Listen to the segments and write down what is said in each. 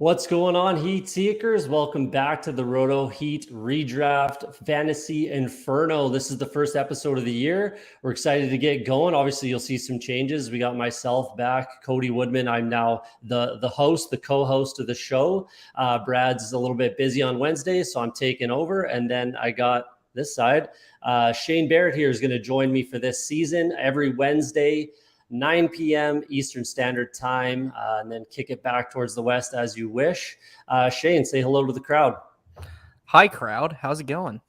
What's going on, Heat Seekers? Welcome back to the Roto Heat Redraft Fantasy Inferno. This is the first episode of the year. We're excited to get going. Obviously, you'll see some changes. We got myself back, Cody Woodman. I'm now the host, the co-host of the show. Brad's a little bit busy on Wednesday, so I'm taking over. And then I got this side. Shane Barrett here is going to join me for this season every Wednesday, 9 p.m. Eastern Standard Time, and then kick it back towards the west as you wish. Shane, say hello to the crowd. Hi, crowd. How's it going?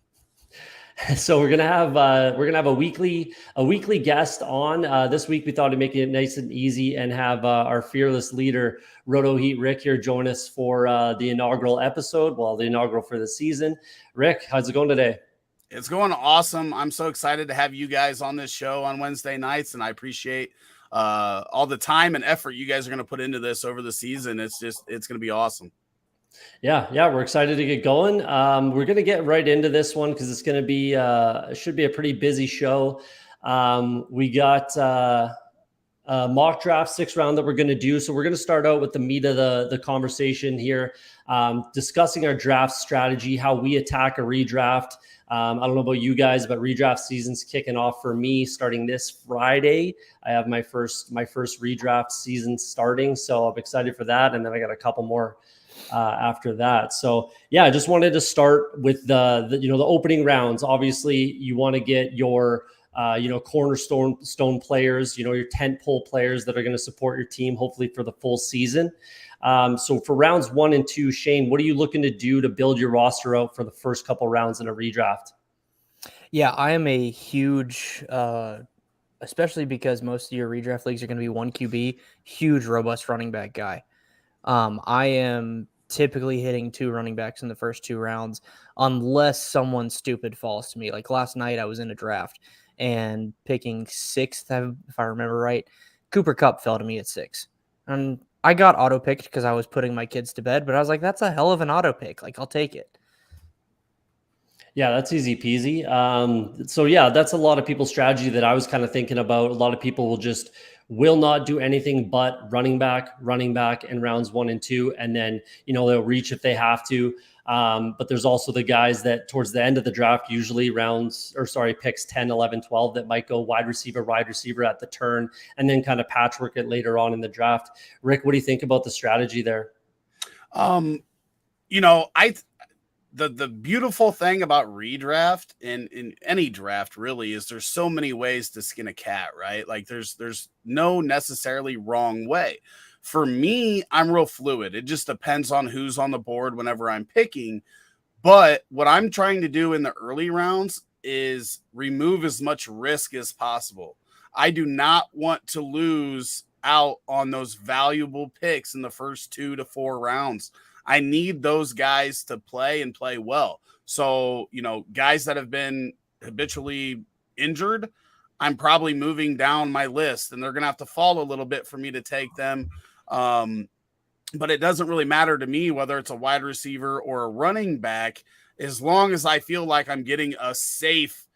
So we're gonna have a weekly guest on. This week we thought to make it nice and easy and have our fearless leader, Roto Heat Rick, here join us for the inaugural episode. Well, the inaugural for the season. Rick, how's it going today? It's going awesome. I'm so excited to have you guys on this show on Wednesday nights, and I appreciate all the time and effort you guys are going to put into this over the season. It's going to be awesome. Yeah, we're excited to get going. We're going to get right into this one because it's going to be should be a pretty busy show. We got mock draft 6th round that we're going to do. So we're going to start out with the meat of the conversation here, discussing our draft strategy, how we attack a redraft. I don't know about you guys, but redraft season's kicking off for me starting this Friday. I have my first redraft season starting, so I'm excited for that. And then I got a couple more after that. So yeah, I just wanted to start with the opening rounds. Obviously, you want to get your cornerstone players, your tent pole players that are going to support your team, hopefully for the full season. So for rounds 1 and 2, Shane, what are you looking to do to build your roster out for the first couple rounds in a redraft? Yeah, I am a huge, especially because most of your redraft leagues are going to be 1 QB, huge, robust running back guy. I am typically hitting 2 running backs in the first 2 rounds, unless someone stupid falls to me. Like last night, I was in a draft and picking 6th, if I remember right. Cooper Kupp fell to me at 6. And I got auto-picked because I was putting my kids to bed, but I was like, that's a hell of an auto-pick. Like, I'll take it. Yeah, that's easy peasy. So yeah, that's a lot of people's strategy that I was kind of thinking about. A lot of people will not do anything but running back in rounds 1 and 2. And then, they'll reach if they have to. But there's also the guys that towards the end of the draft, usually picks 10, 11, 12 that might go wide receiver at the turn and then kind of patchwork it later on in the draft. Rick, what do you think about the strategy there? The beautiful thing about redraft and in any draft really is there's so many ways to skin a cat, right? Like there's no necessarily wrong way. For me, I'm real fluid. It just depends on who's on the board whenever I'm picking. But what I'm trying to do in the early rounds is remove as much risk as possible. I do not want to lose out on those valuable picks in the first 2 to 4 rounds. I need those guys to play and play well. So, guys that have been habitually injured, I'm probably moving down my list and they're going to have to fall a little bit for me to take them. But it doesn't really matter to me whether it's a wide receiver or a running back, as long as I feel like I'm getting a safe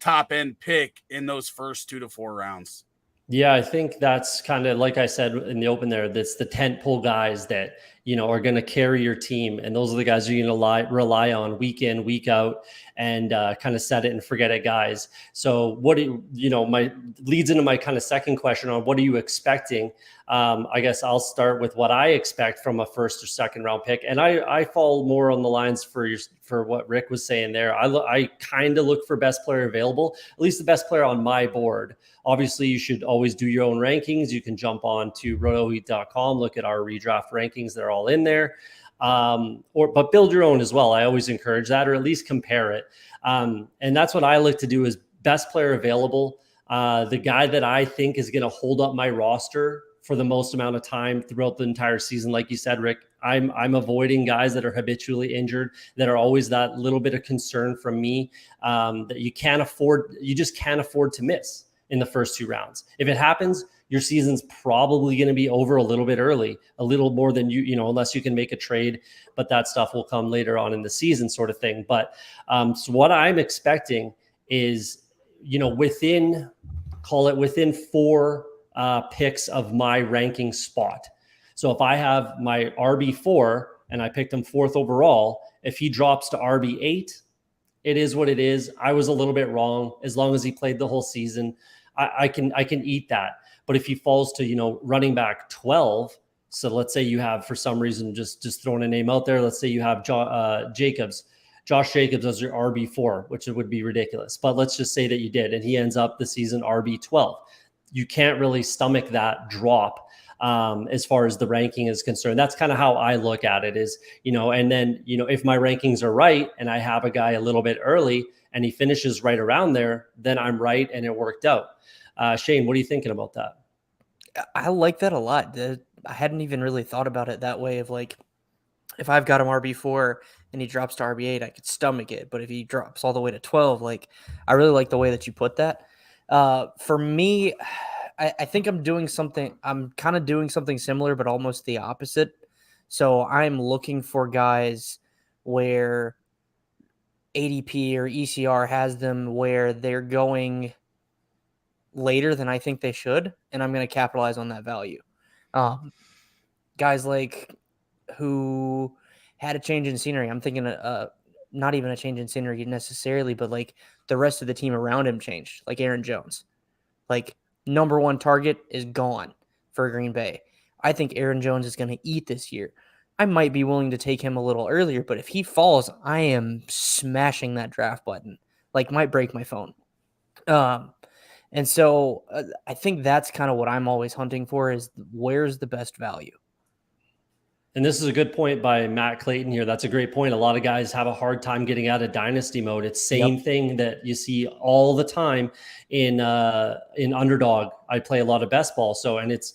top end pick in those first 2 to 4 rounds. Yeah, I think that's kind of like I said in the open there, that's the tent pole guys that, are going to carry your team. And those are the guys you're going to rely on week in, week out, and kind of set it and forget it guys. So my leads into my kind of second question on what are you expecting? I guess I'll start with what I expect from a first or second round pick. And I fall more on the lines for what Rick was saying there. I kind of look for best player available, at least the best player on my board. Obviously, you should always do your own rankings. You can jump on to rotoheat.com, look at our redraft rankings. They're all in there. But build your own as well. I always encourage that, or at least compare it. And that's what I like to do is best player available. The guy that I think is going to hold up my roster for the most amount of time throughout the entire season. Like you said, Rick, I'm avoiding guys that are habitually injured, that are always that little bit of concern from me, that you just can't afford to miss in the first 2 rounds. If it happens, your season's probably going to be over a little bit early, a little more than unless you can make a trade, but that stuff will come later on in the season sort of thing. But so what I'm expecting is, within 4 picks of my ranking spot. So if I have my RB4 and I picked him 4th overall, if he drops to RB8, it is what it is. I was a little bit wrong. As long as he played the whole season, I can eat that. But if he falls to, running back 12, so let's say you have, for some reason, just throwing a name out there, let's say you have Josh Jacobs as your RB4, which would be ridiculous. But let's just say that you did, and he ends up the season RB12. You can't really stomach that drop as far as the ranking is concerned. That's kind of how I look at it is, and then, if my rankings are right and I have a guy a little bit early and he finishes right around there, then I'm right and it worked out. Shane, what are you thinking about that? I like that a lot. I hadn't even really thought about it that way of like, if I've got him RB4 and he drops to RB8, I could stomach it. But if he drops all the way to 12, like, I really like the way that you put that. For me, I think I'm kind of doing something similar, but almost the opposite. So I'm looking for guys where ADP or ECR has them where they're going later than I think they should, and I'm going to capitalize on that value. Guys like who had a change in scenery. I'm thinking not even a change in scenery necessarily, but like the rest of the team around him changed, like Aaron Jones. Like, number one target is gone for Green Bay. I think Aaron Jones is going to eat this year. I might be willing to take him a little earlier, but if he falls, I am smashing that draft button. Like, might break my phone. And so I think that's kind of what I'm always hunting for is where's the best value. And this is a good point by Matt Clayton here. That's a great point. A lot of guys have a hard time getting out of dynasty mode. It's same thing that you see all the time in Underdog. I play a lot of best ball. So, and it's,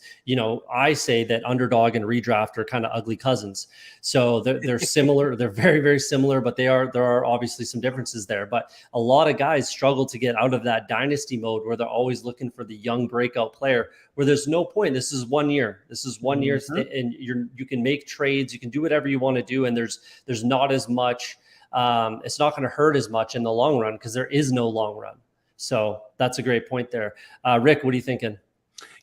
I say that Underdog and Redraft are kind of ugly cousins. So they're similar. They're very, very similar, but there are obviously some differences there. But a lot of guys struggle to get out of that dynasty mode where they're always looking for the young breakout player where there's no point. This is 1 year. This is 1 year, and you can make trades. You can do whatever you want to do, and there's not as much. It's not going to hurt as much in the long run because there is no long run. So that's a great point there. Rick, what are you thinking?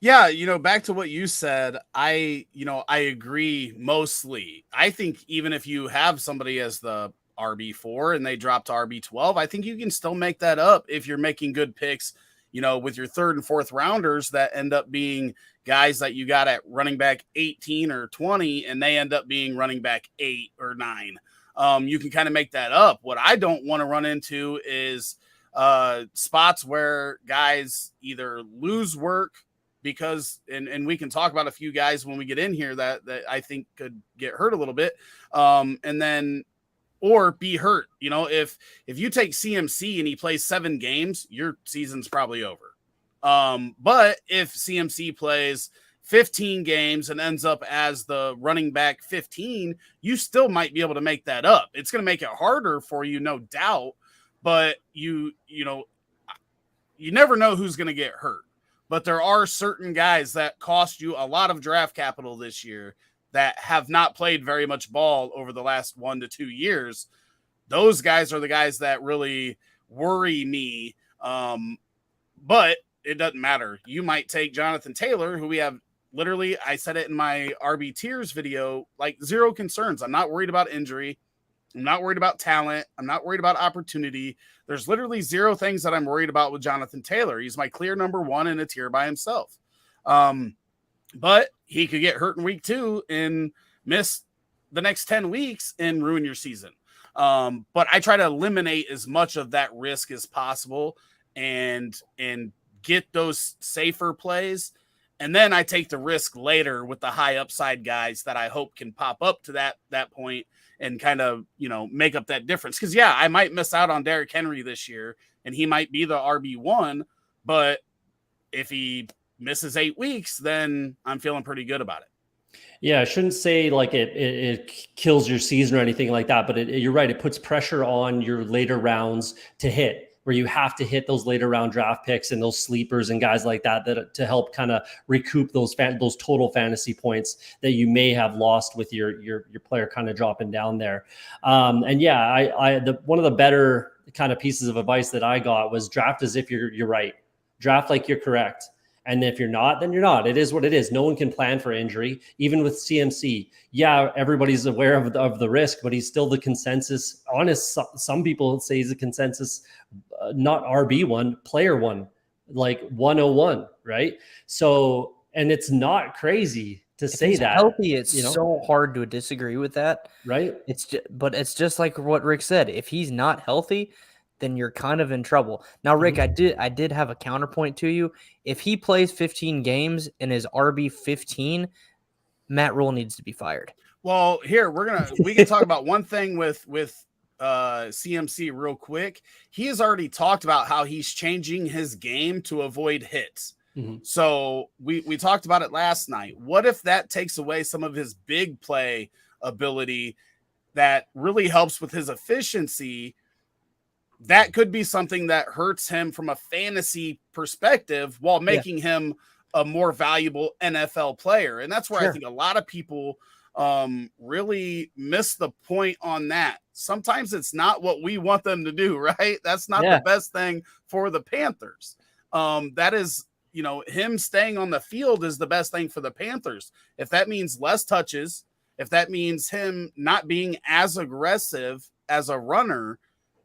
Yeah, back to what you said, I agree mostly. I think even if you have somebody as the RB4 and they drop to RB12, I think you can still make that up if you're making good picks, with your 3rd and 4th rounders that end up being guys that you got at running back 18 or 20, and they end up being running back 8 or 9. You can kind of make that up. What I don't want to run into is spots where guys either lose work because, and we can talk about a few guys when we get in here that I think could get hurt a little bit. And then, or be hurt. If you take CMC and he plays 7 games, your season's probably over. But if CMC plays 15 games and ends up as the running back 15, you still might be able to make that up. It's going to make it harder for you, no doubt, but you never know who's going to get hurt. But there are certain guys that cost you a lot of draft capital this year that have not played very much ball over the last 1 to 2 years. Those guys are the guys that really worry me. But it doesn't matter. You might take Jonathan Taylor, who we have literally, I said it in my RB tiers video, like 0 concerns. I'm not worried about injury. I'm not worried about talent. I'm not worried about opportunity. There's literally 0 things that I'm worried about with Jonathan Taylor. He's my clear number 1 in a tier by himself. But he could get hurt in week 2 and miss the next 10 weeks and ruin your season. But I try to eliminate as much of that risk as possible and get those safer plays. And then I take the risk later with the high upside guys that I hope can pop up to that point and kind of, make up that difference. Because, yeah, I might miss out on Derrick Henry this year, and he might be the RB1. But if he misses 8 weeks, then I'm feeling pretty good about it. Yeah, I shouldn't say like it kills your season or anything like that, but you're right. It puts pressure on your later rounds to hit, where you have to hit those later round draft picks and those sleepers and guys like that to help kind of recoup those total fantasy points that you may have lost with your player kind of dropping down there. And yeah, one of the better kind of pieces of advice that I got was draft as if you're right. Draft like you're correct. And if you're not, then you're not. It is what it is. No one can plan for injury, even with CMC. Yeah, everybody's aware of the risk, but he's still the consensus. Honest, some people say he's a consensus, not RB1, player one, like 101, right? So, and it's not crazy to If say he's that. healthy, it's so hard to disagree with that. Right. But it's just like what Rick said. If he's not healthy, then you're kind of in trouble. Now, Rick, I did have a counterpoint to you. If he plays 15 games and is RB 15, Matt Rule needs to be fired. Well, here we can talk about one thing with CMC real quick. He has already talked about how he's changing his game to avoid hits. So we talked about it last night. What if that takes away some of his big play ability that really helps with his efficiency? That could be something that hurts him from a fantasy perspective while making him a more valuable NFL player. And that's where I think a lot of people really miss the point on that. Sometimes it's not what we want them to do, right? That's not the best thing for the Panthers. That is, him staying on the field is the best thing for the Panthers. If that means less touches, if that means him not being as aggressive as a runner,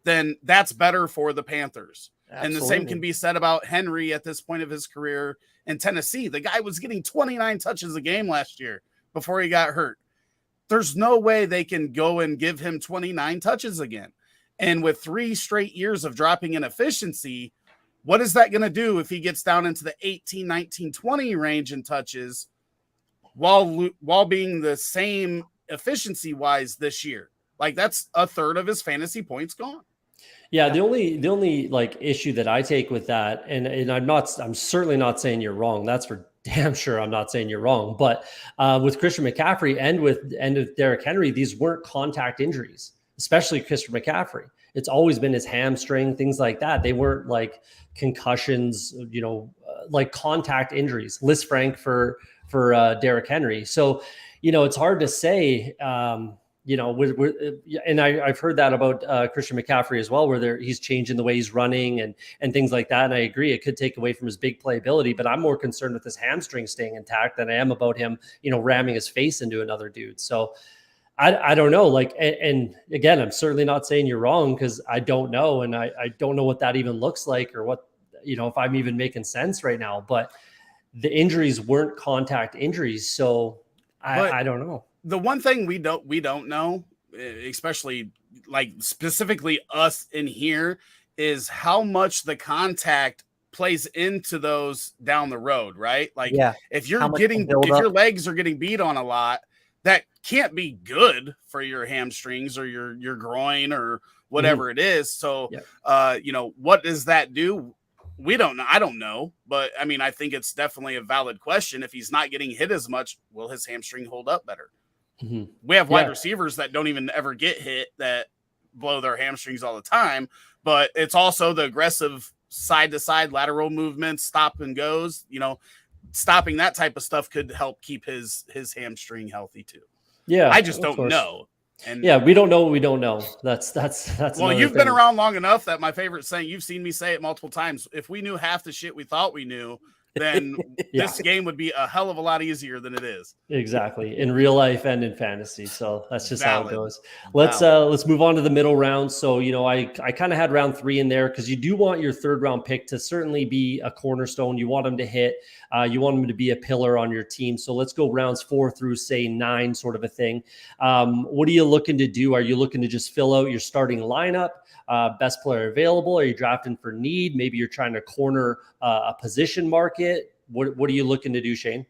then that's better for the Panthers. Absolutely. And the same can be said about Henry at this point of his career in Tennessee. The guy was getting 29 touches a game last year before he got hurt. There's no way they can go and give him 29 touches again. And with 3 straight years of dropping in efficiency, what is that going to do if he gets down into the 18, 19, 20 range in touches while being the same efficiency wise this year? Like, that's a third of his fantasy points gone. Yeah, the only like issue that I take with that, and I'm certainly not saying you're wrong. That's for damn sure. I'm not saying you're wrong. But with Christian McCaffrey and with Derrick Henry, these weren't contact injuries, especially Christian McCaffrey. It's always been his hamstring, things like that. They weren't like concussions, like contact injuries. Liz Frank for Derrick Henry. So, it's hard to say. And I've heard that about Christian McCaffrey as well, where he's changing the way he's running and things like that. And I agree, it could take away from his big playability, but I'm more concerned with his hamstring staying intact than I am about him, ramming his face into another dude. So I don't know. Like, and again, I'm certainly not saying you're wrong because I don't know. And I don't know what that even looks like or what, if I'm even making sense right now, but the injuries weren't contact injuries. So I don't know. The one thing we don't know, especially like specifically us in here, is how much the contact plays into those down the road, right? Like if your legs are getting beat on a lot, that can't be good for your hamstrings or your groin or whatever it is. So, what does that do? We don't know. I don't know, but I mean, I think it's definitely a valid question. If he's not getting hit as much, will his hamstring hold up better? We have wide receivers that don't even ever get hit that blow their hamstrings all the time, but it's also the aggressive side to side lateral movements, stop and goes, stopping that type of stuff could help keep his hamstring healthy too. Yeah. I just don't know. And we don't know what we don't know. That's well, you've been around long enough that my favorite saying, you've seen me say it multiple times. If we knew half the shit we thought we knew, then this game would be a hell of a lot easier than it is. Exactly. In real life and in fantasy. So that's just how it goes. Let's move on to the middle round. So, I kind of had round 3 in there because you do want your 3rd round pick to certainly be a cornerstone. You want him to hit, you want him to be a pillar on your team. So let's go rounds 4 through say 9 sort of a thing. What are you looking to do? Are you looking to just fill out your starting lineup? Best player available? Are you drafting for need? Maybe you're trying to corner a position market. What are you looking to do, Shane?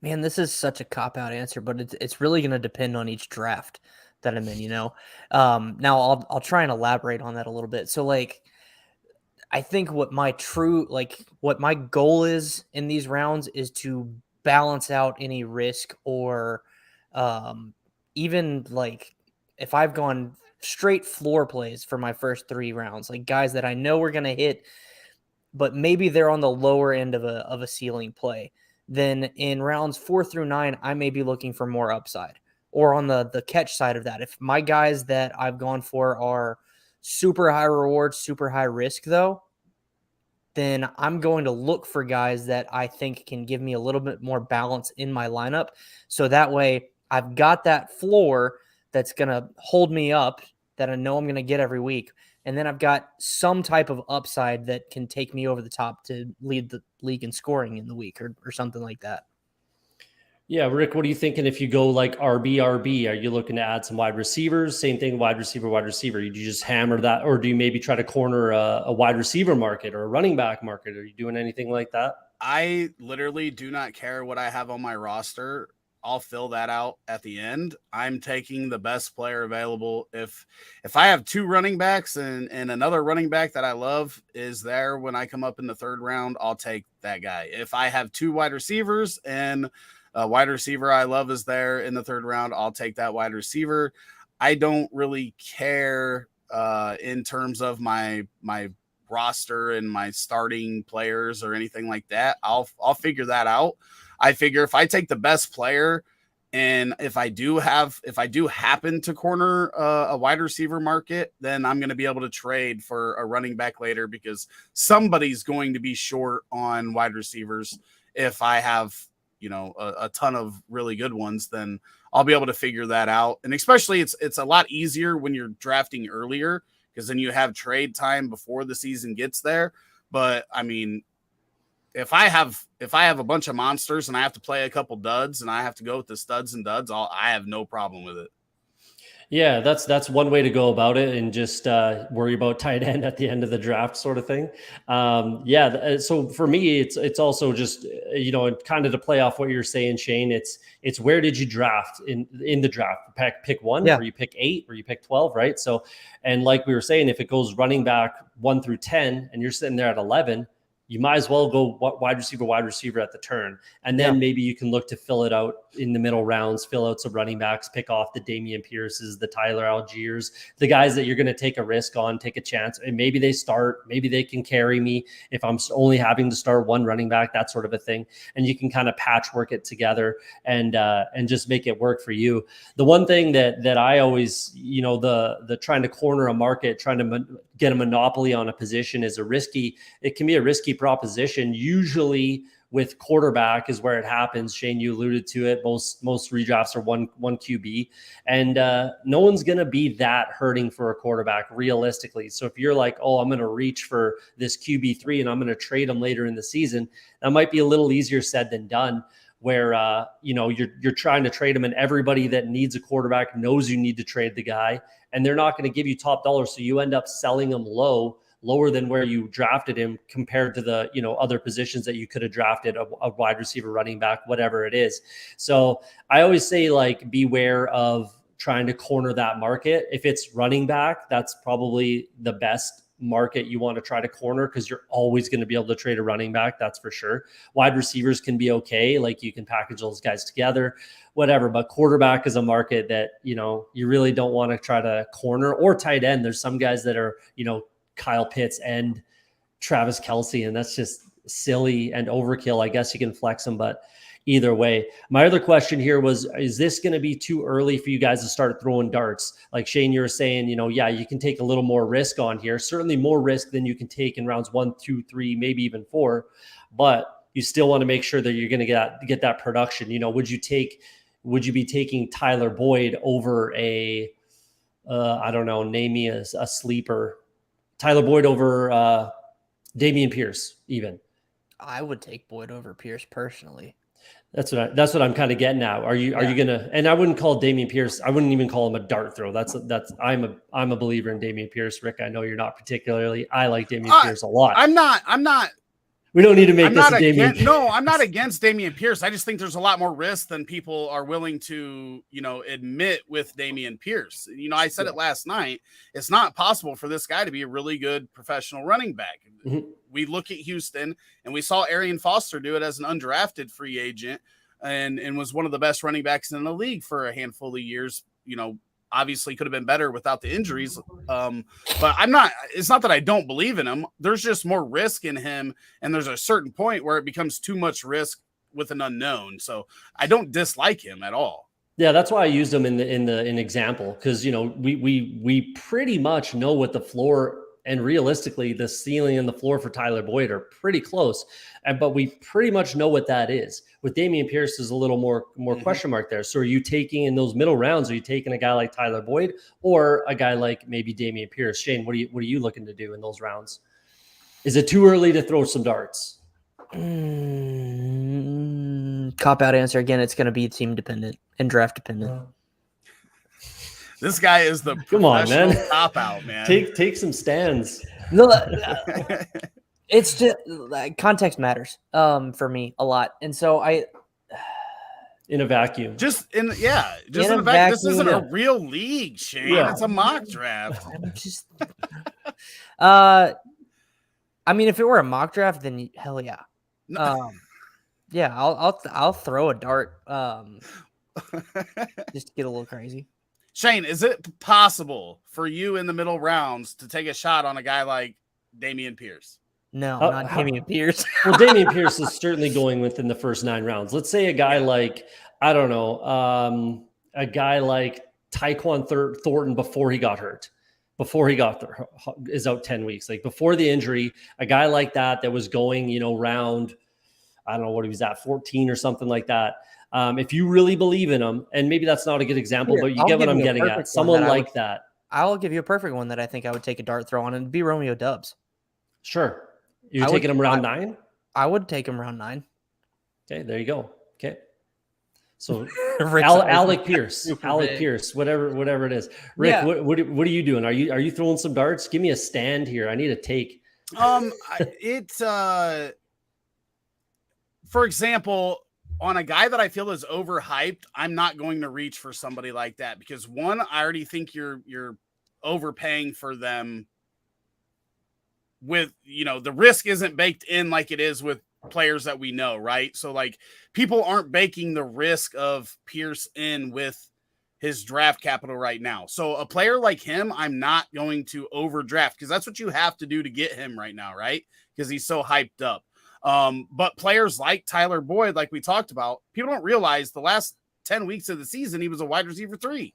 Man, this is such a cop-out answer, but it's really going to depend on each draft that I'm in, Now I'll try and elaborate on that a little bit. So like, I think what my goal is in these rounds is to balance out any risk or even like if I've gone straight floor plays for my first 3 rounds, like guys that I know are going to hit, but maybe they're on the lower end of a ceiling play. Then in rounds 4 through 9, I may be looking for more upside. Or on the catch side of that, if my guys that I've gone for are super high reward, super high risk, though, then I'm going to look for guys that I think can give me a little bit more balance in my lineup. So that way I've got that floor that's going to hold me up that I know I'm going to get every week. And then I've got some type of upside that can take me over the top to lead the league in scoring in the week or something like that. Yeah, Rick, what are you thinking if you go like RB? Are you looking to add some wide receivers? Same thing, wide receiver. Do you just hammer that, or do you maybe try to corner a wide receiver market or a running back market? Are you doing anything like that? I literally do not care what I have on my roster. I'll fill that out at the end. I'm taking the best player available. If I have 2 running backs and another running back that I love is there when I come up in the 3rd round, I'll take that guy. If I have 2 wide receivers and a wide receiver I love is there in the 3rd round, I'll take that wide receiver. I don't really care in terms of my roster and my starting players or anything like that. I'll figure that out. I figure if I take the best player and if I do happen to corner a wide receiver market, then I'm going to be able to trade for a running back later because somebody's going to be short on wide receivers. If I have, a ton of really good ones, then I'll be able to figure that out. And especially it's a lot easier when you're drafting earlier because then you have trade time before the season gets there. But I mean, if I have a bunch of monsters and I have to play a couple duds and I have to go with the studs and duds, I have no problem with it. Yeah, that's one way to go about it, and just worry about tight end at the end of the draft, sort of thing. So for me, it's also just kind of to play off what you're saying, Shane. It's where did you draft in the draft? Pick 1, or you pick 8, or you pick 12, right? So, and like we were saying, if it goes running back 1 through 10, and you're sitting there at 11. You might as well go wide receiver at the turn. And then maybe you can look to fill it out in the middle rounds, fill out some running backs, pick off the Dameon Pierces, the Tyler Algiers, the guys that you're going to take a risk on, take a chance. And maybe they start, maybe they can carry me if I'm only having to start 1 running back, that sort of a thing. And you can kind of patchwork it together and just make it work for you. The one thing that I always, the trying to corner a market, trying to get a monopoly on a position it can be a risky proposition. Usually with quarterback is where it happens. Shane, you alluded to it. Most redrafts are one QB, and no one's going to be that hurting for a quarterback realistically. So if you're like, oh, I'm going to reach for this QB3 and I'm going to trade him later in the season, that might be a little easier said than done. Where you're trying to trade him, and everybody that needs a quarterback knows you need to trade the guy, and they're not going to give you top dollar, so you end up selling him lower than where you drafted him compared to the other positions that you could have drafted, a wide receiver, running back, whatever it is. So I always say, like, beware of trying to corner that market. If it's running back, that's probably the best market you want to try to corner because you're always going to be able to trade a running back. That's for sure. Wide receivers can be okay. Like, you can package those guys together, whatever. But quarterback is a market that, you really don't want to try to corner, or tight end. There's some guys that are, Kyle Pitts and Travis Kelce, and that's just silly and overkill. I guess you can flex them, but either way. My other question here was, is this going to be too early for you guys to start throwing darts? Like Shane, you were saying, you can take a little more risk on here, certainly more risk than you can take in rounds 1, 2, 3, maybe even 4, but you still want to make sure that you're going to get that production. Would you be taking Tyler Boyd over I don't know, name me a sleeper, Tyler Boyd over Dameon Pierce even? I would take Boyd over Pierce personally. That's what I'm kind of getting at. Are you gonna? And I wouldn't call Dameon Pierce. I wouldn't even call him a dart throw. I'm a believer in Dameon Pierce. Rick, I know you're not particularly. I like Dameon Pierce a lot. I'm not. We don't need to make this a Dameon Pierce. No, I'm not against Dameon Pierce. I just think there's a lot more risk than people are willing to, admit with Dameon Pierce. I said it last night. It's not possible for this guy to be a really good professional running back. Mm-hmm. We look at Houston, and we saw Arian Foster do it as an undrafted free agent and was one of the best running backs in the league for a handful of years. Obviously could have been better without the injuries. But it's not that I don't believe in him. There's just more risk in him. And there's a certain point where it becomes too much risk with an unknown. So I don't dislike him at all. Yeah, that's why I used him in example. Cause we pretty much know what the floor And realistically, the ceiling and the floor for Tyler Boyd are pretty close. But we pretty much know what that is. With Dameon Pierce is a little more question mark there. So are you taking in those middle rounds, are you taking a guy like Tyler Boyd or a guy like maybe Dameon Pierce? Shane, what are you looking to do in those rounds? Is it too early to throw some darts? Cop out answer again. It's going to be team dependent and draft dependent. This guy is the professional cop out, man. Take some stands. No, it's just context matters for me a lot, and so in a vacuum. Just in a vacuum. This isn't a real league, Shane. Yeah. It's a mock draft. I'm just I mean, if it were a mock draft, then hell yeah. Yeah, I'll throw a dart. Just to get a little crazy. Shane, is it possible for you in the middle rounds to take a shot on a guy like Dameon Pierce? No, not Dameon Pierce. Well, Dameon Pierce is certainly going within the first 9 rounds. Let's say a guy like, I don't know, a guy like Tyquan Thornton before he got hurt. Is out 10 weeks. Like before the injury, a guy like that was going, round, I don't know what he was at, 14 or something like that. If you really believe in him, and maybe that's not a good example, but you get what I'm getting at. Someone like that. I'll give you a perfect one that I think I would take a dart throw on, and it'd be Romeo Dubs. Sure. You're taking him round 9? I would take him round 9. Okay, there you go. Okay. So Alec Pierce, whatever it is. Rick, yeah. What are you doing? Are you throwing some darts? Give me a stand here. I need a take. For example, on a guy that I feel is overhyped, I'm not going to reach for somebody like that because one, I already think you're overpaying for them with, the risk isn't baked in like it is with players that we know, right? So like people aren't baking the risk of Pierce in with his draft capital right now. So a player like him, I'm not going to overdraft because that's what you have to do to get him right now, right? Because he's so hyped up. But players like Tyler Boyd, like we talked about, people don't realize the last 10 weeks of the season, he was a wide receiver 3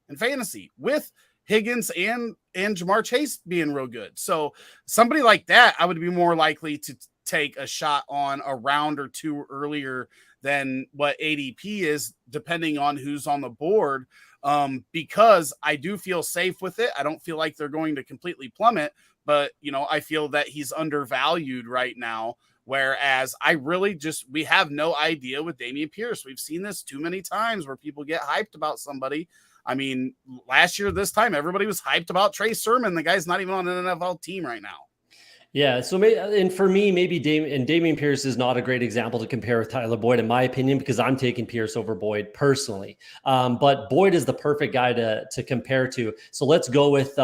in fantasy with Higgins and Jamar Chase being real good. So somebody like that, I would be more likely to take a shot on a round or 2 earlier than what ADP is, depending on who's on the board. Because I do feel safe with it. I don't feel like they're going to completely plummet, but I feel that he's undervalued right now. Whereas we have no idea with Dameon Pierce. We've seen this too many times where people get hyped about somebody. I mean, last year, this time, everybody was hyped about Trey Sermon. The guy's not even on an NFL team right now. Yeah. So for me, maybe Dameon Pierce is not a great example to compare with Tyler Boyd, in my opinion, because I'm taking Pierce over Boyd personally. But Boyd is the perfect guy to compare to. So let's go with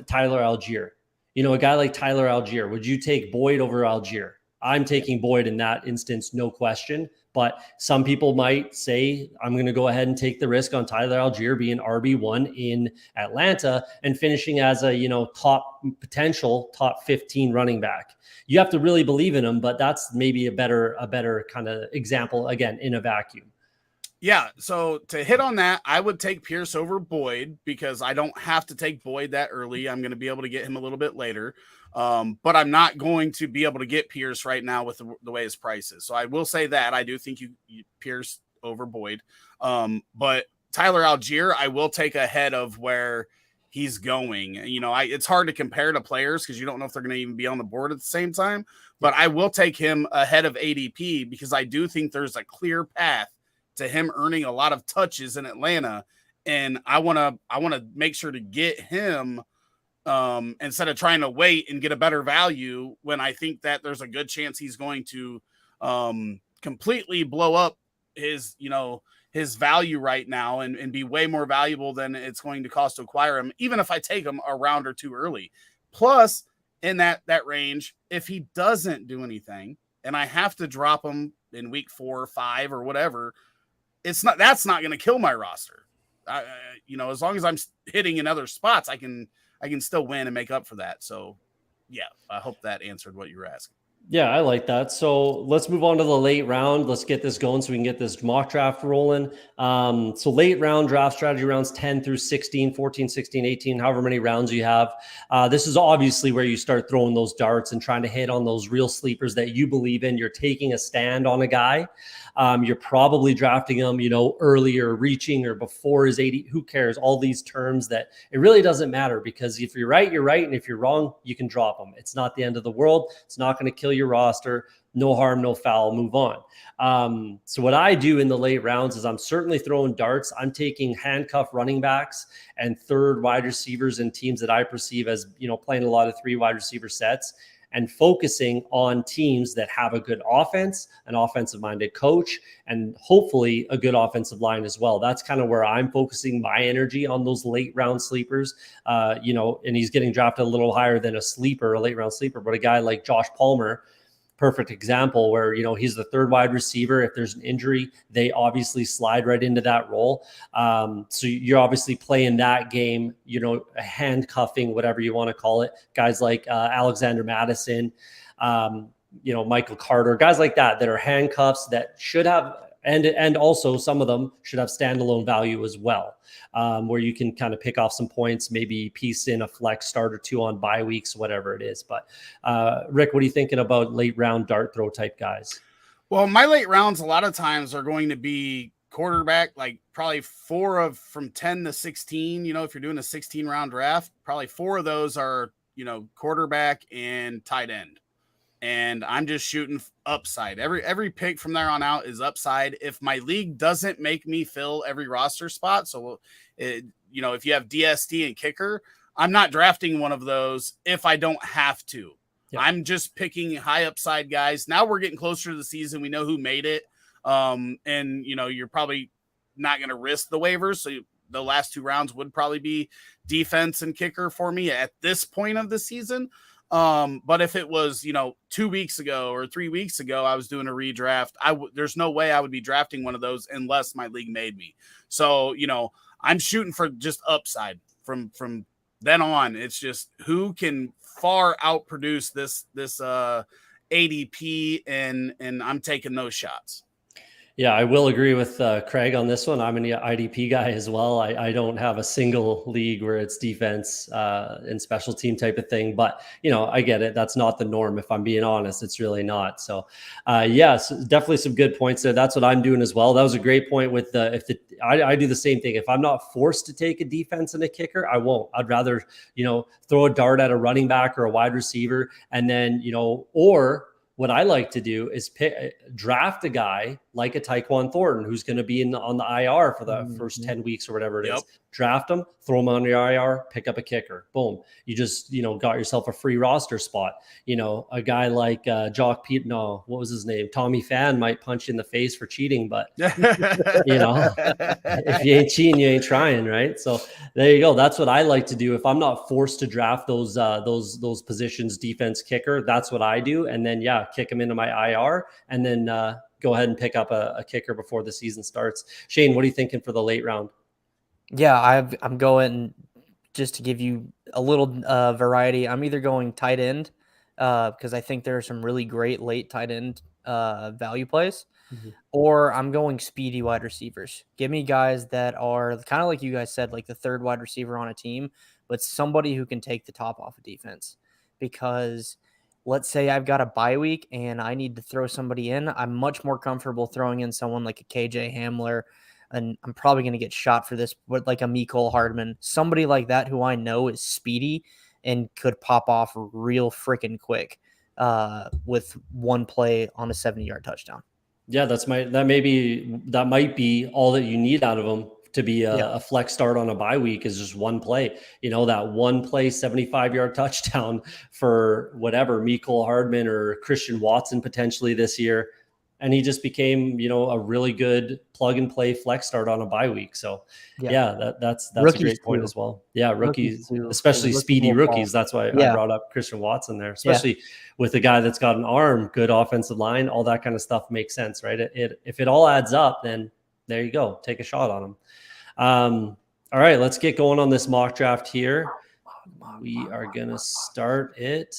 Tyler Algier. A guy like Tyler Algier, would you take Boyd over Algier? I'm taking Boyd in that instance, no question. But some people might say, I'm going to go ahead and take the risk on Tyler Algier being RB1 in Atlanta and finishing as a, potential top 15 running back. You have to really believe in him, but that's maybe a better kind of example, again, in a vacuum. Yeah, so to hit on that, I would take Pierce over Boyd because I don't have to take Boyd that early. I'm going to be able to get him a little bit later. But I'm not going to be able to get Pierce right now with the way his price is. So I will say that I do think you Pierce over Boyd. But Tyler Algier, I will take ahead of where he's going. It's hard to compare to players because you don't know if they're going to even be on the board at the same time. But I will take him ahead of ADP because I do think there's a clear path to him earning a lot of touches in Atlanta. And I want to make sure to get him instead of trying to wait and get a better value when I think that there's a good chance he's going to completely blow up his value right now and be way more valuable than it's going to cost to acquire him, even if I take him a round or 2 early. Plus, in that range, if he doesn't do anything and I have to drop him in week 4 or 5 or whatever, that's not going to kill my roster. As long as I'm hitting in other spots, I can still win and make up for that. So yeah, I hope that answered what you were asking. Yeah, I like that. So let's move on to the late round. Let's get this going so we can get this mock draft rolling. So late round draft strategy, rounds 10 through 16, 14, 16, 18, however many rounds you have. This is obviously where you start throwing those darts and trying to hit on those real sleepers that you believe in. You're taking a stand on a guy. You're probably drafting him, earlier, reaching, or before his 80. Who cares? All these terms that it really doesn't matter, because if you're right, you're right. And if you're wrong, you can drop them. It's not the end of the world. It's not going to kill your roster. No harm, no foul, move on. So what I do in the late rounds is I'm certainly throwing darts. I'm taking handcuff running backs and third wide receivers in teams that I perceive as, playing a lot of 3 wide receiver sets, and focusing on teams that have a good offense, an offensive-minded coach, and hopefully a good offensive line as well. That's kind of where I'm focusing my energy, on those late-round sleepers. And he's getting drafted a little higher than a late-round sleeper, but a guy like Josh Palmer, perfect example, where he's the third wide receiver. If there's an injury, they obviously slide right into that role. So you're obviously playing that game, handcuffing, whatever you want to call it. Guys like Alexander Madison, Michael Carter, guys like that are handcuffs that should have, and also some of them should have standalone value as well, where you can kind of pick off some points, maybe piece in a flex start or 2 on bye weeks, whatever it is. But Rick, what are you thinking about late round dart throw type guys? Well, my late rounds a lot of times are going to be quarterback, like probably from 10 to 16. If you're doing a 16 round draft, probably 4 of those are, quarterback and tight end. And I'm just shooting upside. Every pick from there on out is upside. If my league doesn't make me fill every roster spot, so if you have DST and kicker, I'm not drafting one of those if I don't have to. Yep. I'm just picking high upside guys. Now we're getting closer to the season. We know who made it. And you're probably not going to risk the waivers. So the last 2 rounds would probably be defense and kicker for me at this point of the season. But if it was, 2 weeks ago or 3 weeks ago, I was doing a redraft, there's no way I would be drafting one of those unless my league made me. So, I'm shooting for just upside from then on. It's just who can far outproduce this ADP, and I'm taking those shots. Yeah, I will agree with Craig on this one. I'm an IDP guy as well. I don't have a single league where it's defense and special team type of thing, but I get it. That's not the norm. If I'm being honest, it's really not. So so definitely some good points there. That's what I'm doing as well. That was a great point with I do the same thing. If I'm not forced to take a defense and a kicker, I won't. I'd rather, throw a dart at a running back or a wide receiver, and then, or what I like to do is draft a guy like a Tyquan Thornton, who's going to be on the IR for the first 10 weeks or whatever it is. Draft him, throw him on your IR, pick up a kicker. Boom. You just, got yourself a free roster spot. A guy like what was his name? Tommy Fan might punch you in the face for cheating, but if you ain't cheating, you ain't trying, right? So there you go. That's what I like to do. If I'm not forced to draft those positions, defense, kicker, that's what I do. And then, kick him into my IR, and then go ahead and pick up a kicker before the season starts. Shane, what are you thinking for the late round? Yeah, I'm going, just to give you a little variety, I'm either going tight end because I think there are some really great late tight end value plays, or I'm going speedy wide receivers. Give me guys that are kind of like you guys said, like the third wide receiver on a team, but somebody who can take the top off of defense. Because let's say I've got a bye week and I need to throw somebody in, I'm much more comfortable throwing in someone like a KJ Hamler, and I'm probably going to get shot for this, but like a Mecole Hardman, somebody like that who I know is speedy and could pop off real freaking quick with one play on a 70-yard touchdown. Yeah, that might be all that you need out of them to be a flex start on a bye week, is just one play. That one play 75-yard touchdown for whatever, Mecole Hardman or Christian Watson potentially this year. And he just became, a really good plug and play flex start on a bye week. So that's rookies a great point as well. Yeah, rookies especially speedy rookies. That's why I brought up Christian Watson there, especially with a guy that's got an arm, good offensive line, all that kind of stuff makes sense, right? If it all adds up, then there you go. Take a shot on him. All right, let's get going on this mock draft here. We are going to start it.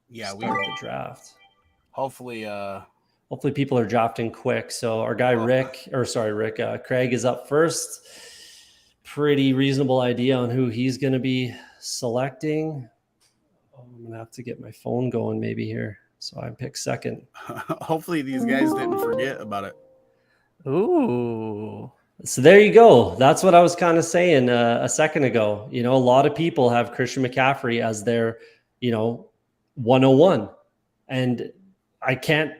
Yeah, we start the draft. hopefully Hopefully people are drafting quick. So our guy Craig is up first. Pretty reasonable idea on who he's going to be selecting. Oh, I'm going to have to get my phone going maybe here. So I pick second. hopefully these guys didn't forget about it. Ooh. So there you go. That's what I was kind of saying a second ago. You know, a lot of people have Christian McCaffrey as their, 101. And I can't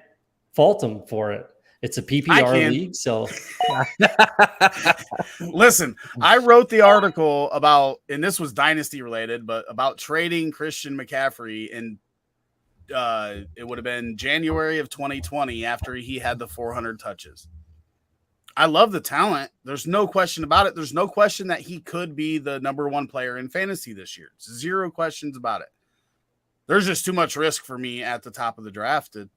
fault them for it. It's a PPR league. So listen, I wrote the article about, and this was dynasty related, but about trading Christian McCaffrey in it would have been January of 2020 after he had the 400 touches. I love the talent. There's no question about it. There's no question that he could be the number one player in fantasy this year. Zero questions about it. There's just too much risk for me at the top of the draft to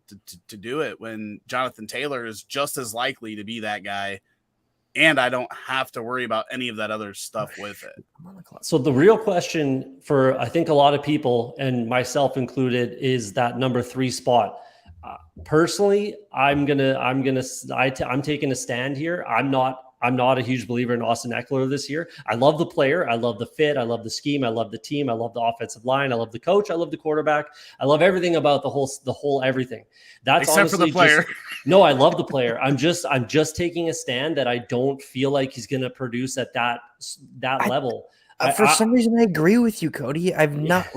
do it when Jonathan Taylor is just as likely to be that guy, and I don't have to worry about any of that other stuff with it. So the real question for, I think, a lot of people, and myself included, is that number 3 spot. Personally, I'm taking a stand here. I'm not a huge believer in Austin Eckler this year. I love the player. I love the fit. I love the scheme. I love the team. I love the offensive line. I love the coach. I love the quarterback. I love everything about the whole everything. That's except for the player. No, I love the player. I'm just taking a stand that I don't feel like he's going to produce at that level. For some reason, I agree with you, Cody. I've not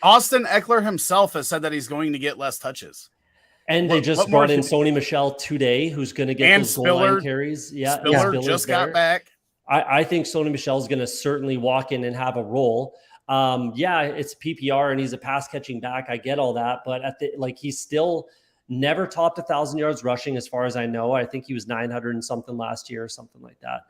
Austin Eckler himself has said that he's going to get less touches. And they just brought in Sony Michel today, who's going to get those goal line carries. Yeah, Spiller just got back. I think Sony Michel is going to certainly walk in and have a role. It's PPR and he's a pass catching back. I get all that, but he's still never topped 1,000 yards rushing, as far as I know. I think he was 900 and something last year or something like that.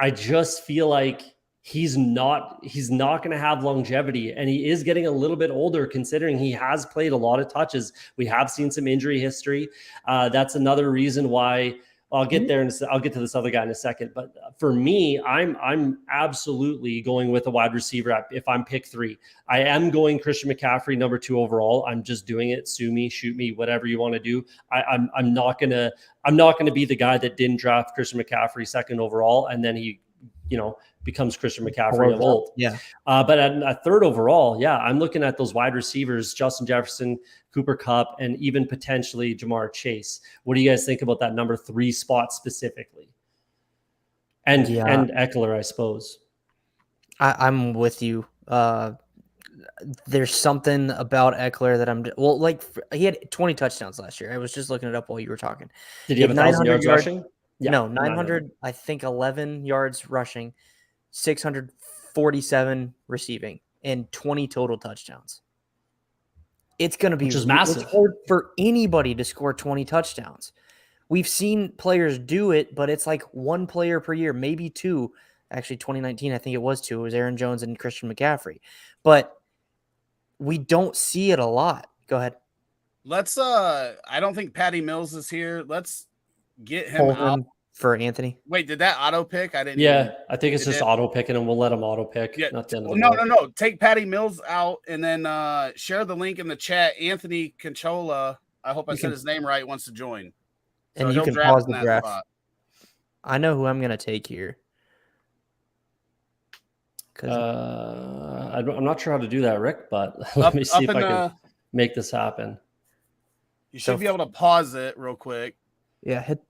I just feel like he's not going to have longevity, and he is getting a little bit older considering he has played a lot of touches. We have seen some injury history. That's another reason why I'll get there, and I'll get to this other guy in a second. But for me, I'm absolutely going with a wide receiver if I'm pick 3. I am going Christian McCaffrey, number 2 overall. I'm just doing it. Sue me, shoot me, whatever you want to do. I'm not gonna be the guy that didn't draft Christian McCaffrey 2nd overall, and then he, becomes Christian McCaffrey of old. Yeah. But at 3rd overall, I'm looking at those wide receivers, Justin Jefferson, Cooper Kupp, and even potentially Jamar Chase. What do you guys think about that number 3 spot specifically? And Eckler, I suppose. I'm with you. There's something about Eckler that he had 20 touchdowns last year. I was just looking it up while you were talking. Did he have 1,000 yards rushing? Yeah, no, 900, I think 11 yards rushing, 647 receiving, and 20 total touchdowns. It's going to be massive. It's hard for anybody to score 20 touchdowns. We've seen players do it, but it's like 1 player per year, maybe 2. Actually, 2019, I think it was 2. It was Aaron Jones and Christian McCaffrey. But we don't see it a lot. Go ahead. I don't think Patty Mills is here. Let's get him out for Anthony. Wait, did that auto pick? I didn't. Yeah, I think it's just auto picking, and we'll let him auto pick. Yeah. Not the end of the No. Take Patty Mills out, and then share the link in the chat. Anthony Conchola, I hope I said his name right, wants to join. So and you can pause the draft. Spot. I know who I'm going to take here. I'm not sure how to do that, Rick, but let me see if I can make this happen. You should be able to pause it real quick. Yeah, hit.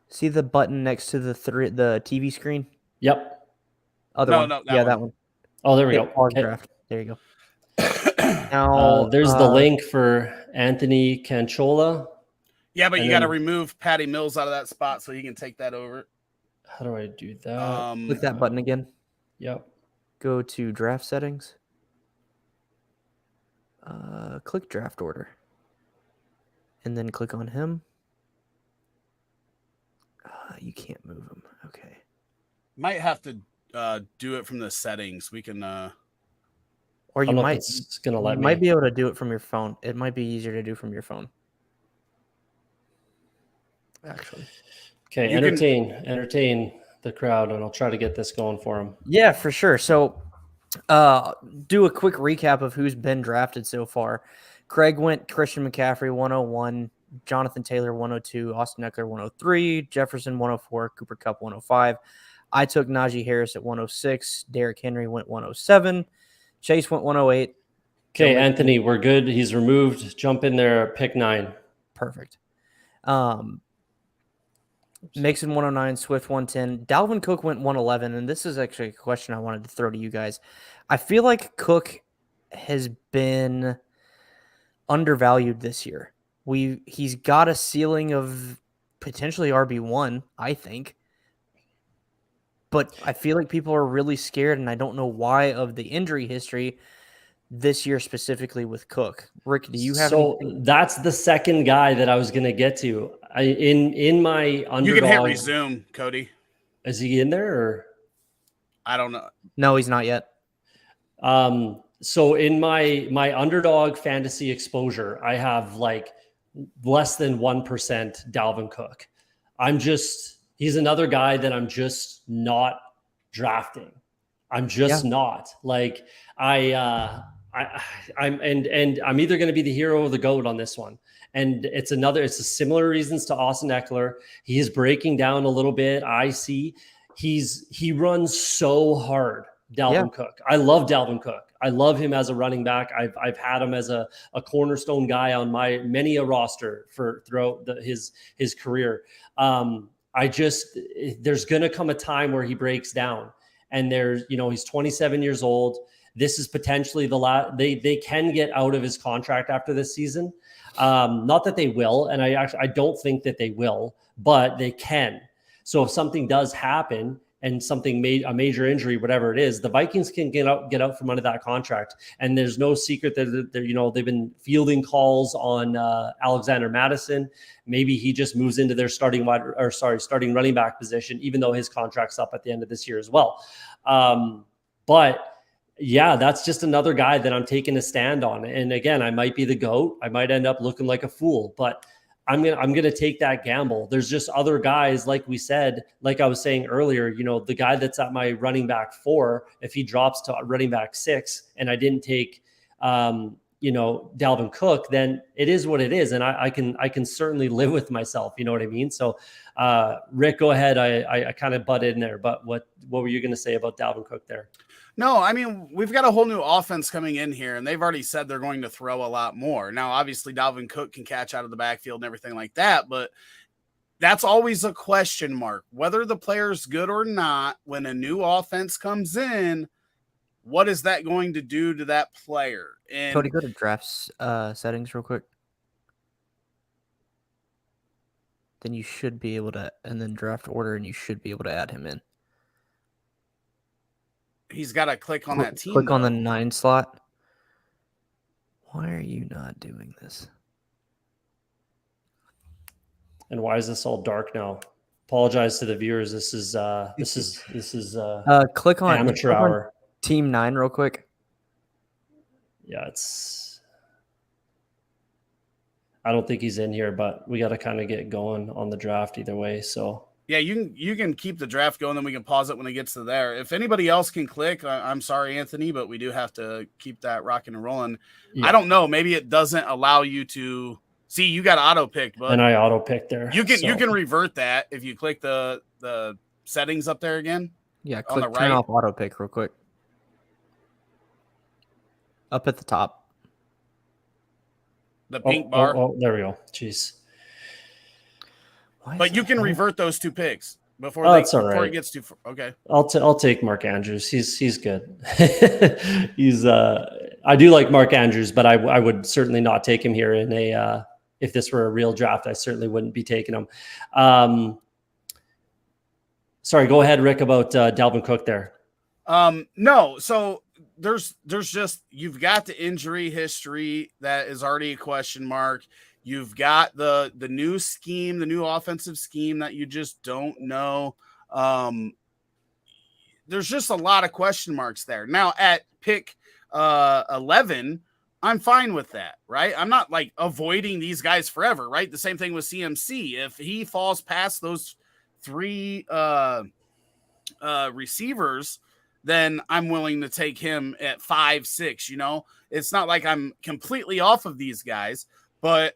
See the button next to the TV screen? Yep. That one. Oh, there we go. Pause draft. There you go. Now there's the link for Anthony Canchola. Yeah, but you got to remove Patty Mills out of that spot so he can take that over. How do I do that? Click that button again. Yep. Go to draft settings. Click draft order. And then click on him. You can't move him. Okay. Might have to do it from the settings. We can. Or you might. It's gonna let me. Might be able to do it from your phone. It might be easier to do from your phone. actually. Okay, entertain the crowd, and I'll try to get this going for him. Yeah, for sure. So, do a quick recap of who's been drafted so far. Craig went Christian McCaffrey 101, Jonathan Taylor 102, Austin Eckler 103, Jefferson 104, Cooper Kupp 105. I took Najee Harris at 106. Derrick Henry went 107. Chase went 108. Okay, Anthony, we're good. He's removed. Jump in there, pick 9. Perfect. Mixon 109, Swift 110. Dalvin Cook went 111, and this is actually a question I wanted to throw to you guys. I feel like Cook has been undervalued this year. He's got a ceiling of potentially RB1, I think. But I feel like people are really scared, and I don't know why, of the injury history this year specifically with Cook. Rick, do you have anything? That's the second guy that I was going to get to. In my underdog. You can hit resume, Cody. Is he in there or? I don't know. No, he's not yet. So in my underdog fantasy exposure, I have like less than 1% Dalvin Cook. He's another guy that I'm just not drafting. I'm just not like I'm either going to be the hero or the GOAT on this one. And it's a similar reasons to Austin Eckler. He is breaking down a little bit. I see he runs so hard. Dalvin Cook. I love Dalvin Cook. I love him as a running back. I've had him as a cornerstone guy on my many a roster throughout his career. There's going to come a time where he breaks down, and he's 27 years old. This is potentially they can get out of his contract after this season. Not that they will, and I don't think that they will, but they can. So if something does happen and a major injury, whatever it is, the Vikings can get out from under that contract. And there's no secret that they've been fielding calls on Alexander Mattison. Maybe he just moves into their starting running back position, even though his contract's up at the end of this year as well. But yeah, that's just another guy that I'm taking a stand on. And again, I might be the GOAT. I might end up looking like a fool, but I'm gonna take that gamble. There's just other guys, like we said, like I was saying earlier, the guy that's at my running back 4, if he drops to running back 6 and I didn't take Dalvin Cook, then it is what it is. And I can certainly live with myself. You know what I mean? So Rick, go ahead. I kind of butted in there, but what were you gonna say about Dalvin Cook there? No, I mean, we've got a whole new offense coming in here, and they've already said they're going to throw a lot more. Now, obviously, Dalvin Cook can catch out of the backfield and everything like that, but that's always a question mark. Whether the player's good or not, when a new offense comes in, what is that going to do to that player? And Cody, go to drafts settings real quick. Then you should be able to, and then draft order, and you should be able to add him in. He's got to click on that team. Click on the 9 slot. Why are you not doing this? And why is this all dark now? Apologize to the viewers. This is click on amateur hour. Team 9 real quick. Yeah, I don't think he's in here, but we got to kind of get going on the draft either way. So yeah, you can keep the draft going, then we can pause it when it gets to there. If anybody else can click, I'm sorry, Anthony, but we do have to keep that rocking and rolling. Yeah. I don't know. Maybe it doesn't allow you to see. You got auto picked, but and I auto picked there. You can revert that if you click the settings up there again. Yeah, click on the right. Turn off auto pick real quick. Up at the top. The pink bar. Oh, there we go. Jeez. But you can revert those 2 picks before it gets too far. Okay. I'll take Mark Andrews. He's good. I do like Mark Andrews, but I would certainly not take him here in a if this were a real draft. I certainly wouldn't be taking him. Sorry, go ahead, Rick, about Dalvin Cook there. No, so there's just, you've got the injury history that is already a question mark. You've got the new scheme, the new offensive scheme that you just don't know. There's just a lot of question marks there. Now at pick 11, I'm fine with that, right? I'm not like avoiding these guys forever, right? The same thing with CMC. If he falls past those 3 receivers, then I'm willing to take him at 5, 6. It's not like I'm completely off of these guys, but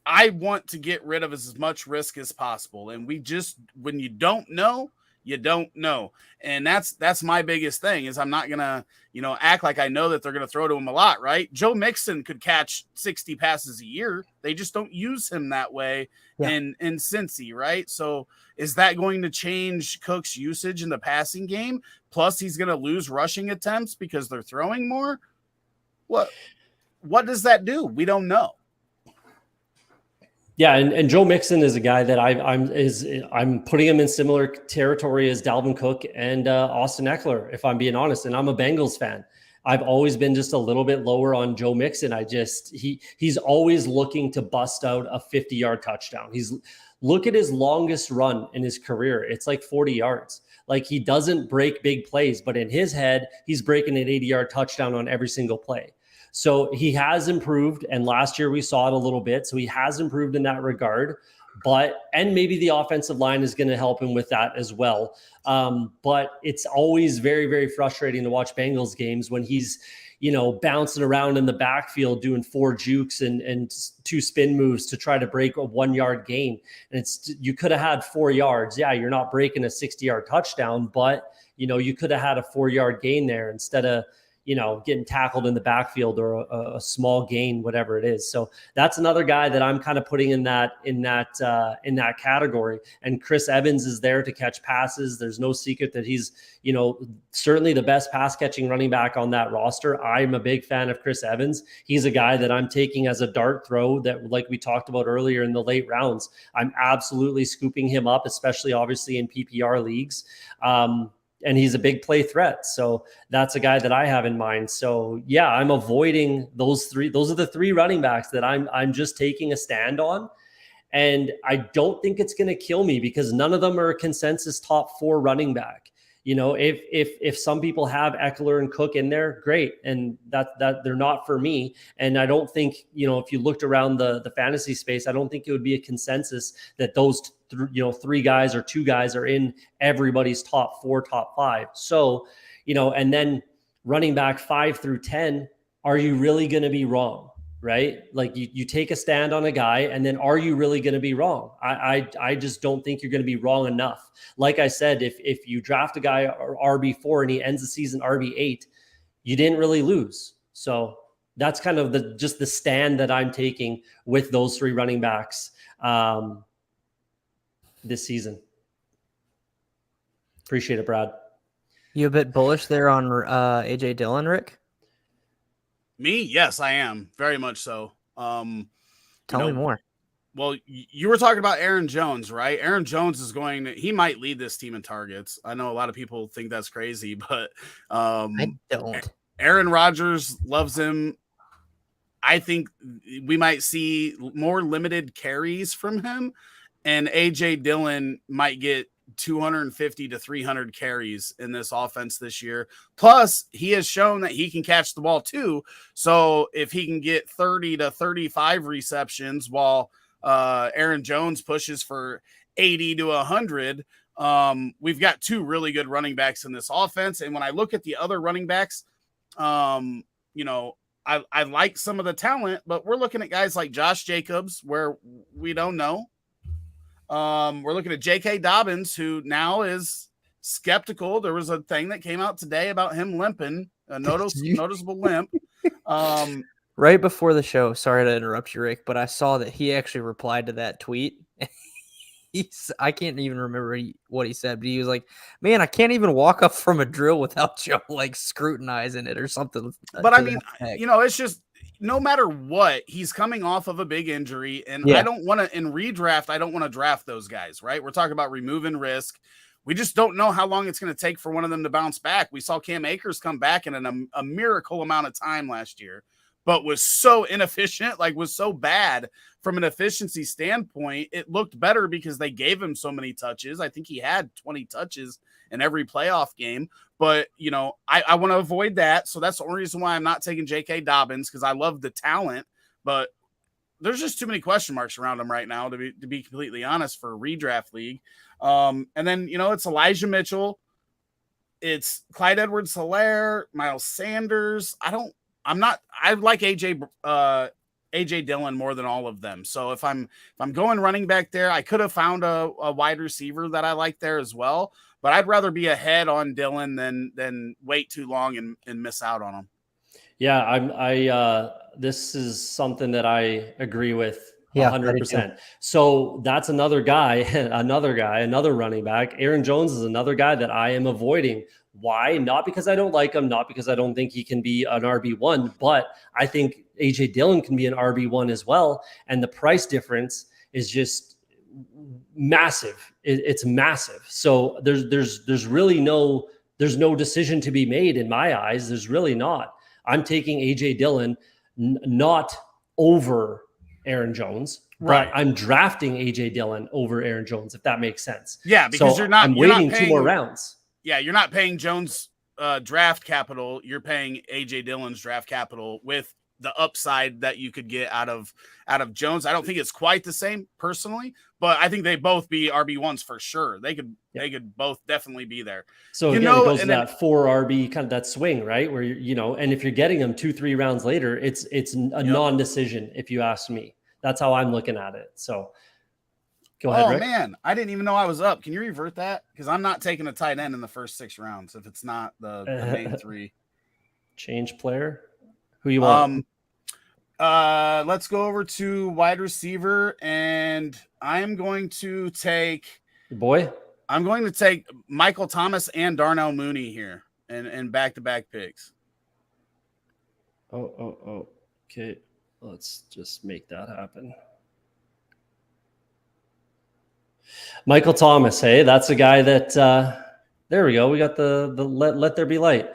I want to get rid of as much risk as possible. And when you don't know, you don't know. And that's my biggest thing is I'm not going to, act like I know that they're going to throw to him a lot, right? Joe Mixon could catch 60 passes a year. They just don't use him that way in Cincy, right? So is that going to change Cook's usage in the passing game? Plus he's going to lose rushing attempts because they're throwing more. What does that do? We don't know. Yeah, and Joe Mixon is a guy that I'm putting him in similar territory as Dalvin Cook and Austin Eckler, if I'm being honest. And I'm a Bengals fan. I've always been just a little bit lower on Joe Mixon. He's always looking to bust out a 50-yard touchdown. Look at his longest run in his career. It's like 40 yards. Like he doesn't break big plays, but in his head, he's breaking an 80-yard touchdown on every single play. So he has improved, and last year we saw it a little bit. So he has improved in that regard, and maybe the offensive line is going to help him with that as well. But it's always very, very frustrating to watch Bengals games when he's, bouncing around in the backfield doing 4 jukes and 2 spin moves to try to break a 1-yard gain. And you could have had 4 yards. Yeah, you're not breaking a 60-yard touchdown, but you could have had a 4-yard gain there instead of getting tackled in the backfield or a small gain, whatever it is. So that's another guy that I'm kind of putting in that category. And Chris Evans is there to catch passes. There's no secret that he's, certainly the best pass catching running back on that roster. I'm a big fan of Chris Evans. He's a guy that I'm taking as a dart throw that, like we talked about earlier in the late rounds, I'm absolutely scooping him up, especially obviously in PPR leagues. And he's a big play threat. So that's a guy that I have in mind. So yeah, I'm avoiding those 3. Those are the 3 running backs that I'm just taking a stand on. And I don't think it's going to kill me because none of them are a consensus top 4 running back. If some people have Eckler and Cook in there, great. And that they're not for me. And I don't think, if you looked around the fantasy space, I don't think it would be a consensus that those 3 guys or 2 guys are in everybody's top 4, top 5. So, and then running back 5 through 10, are you really going to be wrong? Right? Like you take a stand on a guy and then are you really going to be wrong? I just don't think you're going to be wrong enough. Like I said, if you draft a guy RB4 and he ends the season RB8, you didn't really lose. So that's kind of the stand that I'm taking with those 3 running backs this season. Appreciate it, Brad. You a bit bullish there on AJ Dillon, Rick? Me? Yes, I am. Very much so. Tell me more. Well, you were talking about Aaron Jones, right? Aaron Jones he might lead this team in targets. I know a lot of people think that's crazy, but I don't. Aaron Rodgers loves him. I think we might see more limited carries from him, and AJ Dillon might get 250 to 300 carries in this offense this year. Plus, he has shown that he can catch the ball too. So if he can get 30 to 35 receptions while Aaron Jones pushes for 80 to 100, we've got 2 really good running backs in this offense. And when I look at the other running backs, I like some of the talent, but we're looking at guys like Josh Jacobs where we don't know. We're looking at J.K. Dobbins, who now is skeptical. There was a thing that came out today about him limping, a noticeable limp. Right before the show, sorry to interrupt you, Rick, but I saw that he actually replied to that tweet. I can't even remember what he said, but he was like, man, I can't even walk up from a drill without Joe scrutinizing it or something. But I mean, it's just, no matter what, he's coming off of a big injury, and I don't want to, in redraft, I don't want to draft those guys, right? We're talking about removing risk. We just don't know how long it's going to take for one of them to bounce back. We saw Cam Akers come back in a miracle amount of time last year, but was so inefficient, like was so bad from an efficiency standpoint. It looked better because they gave him so many touches. I think he had 20 touches in every playoff game. But, you know, I want to avoid that. So that's the only reason why I'm not taking J.K. Dobbins, because I love the talent. But there's just too many question marks around him right now, to be completely honest, for a redraft league. And then, you know, it's Elijah Mitchell. It's Clyde Edwards-Helaire, Miles Sanders. I like AJ Dillon more than all of them. So if I'm going running back there, I could have found a wide receiver that I like there as well. But I'd rather be ahead on Dillon than wait too long and miss out on him. Yeah, this is something that I agree with 100%. So that's another guy, another running back. Aaron Jones is another guy that I am avoiding. Why? Not because I don't like him, not because I don't think he can be an RB1, but I think AJ Dillon can be an RB1 as well. And the price difference is just massive. It's massive. So there's really no decision to be made in my eyes. There's really not. I'm taking AJ Dillon, not over Aaron Jones, right, but I'm drafting AJ Dillon over Aaron Jones, if that makes sense. Yeah, because I'm waiting 2 more rounds. Yeah, you're not paying Jones draft capital. You're paying AJ Dillon's draft capital with the upside that you could get out of Jones. I don't think it's quite the same personally, but I think they both be RB1s for sure. They could both definitely be there. So again, it goes to that 4 RB kind of that swing, right? Where and if you're getting them 2-3 rounds later, it's a non-decision if you ask me. That's how I'm looking at it. So go ahead, Rick. Man, I didn't even know I was up. Can you revert that? Because I'm not taking a tight end in the first 6 rounds if it's not the main 3. Change player. Who you want? Let's go over to wide receiver, and I'm going to take I'm going to take Michael Thomas and Darnell Mooney here and back-to-back picks. Oh. Okay. Let's just make that happen. Michael Thomas, hey, that's a guy that there we go. We got the let there be light.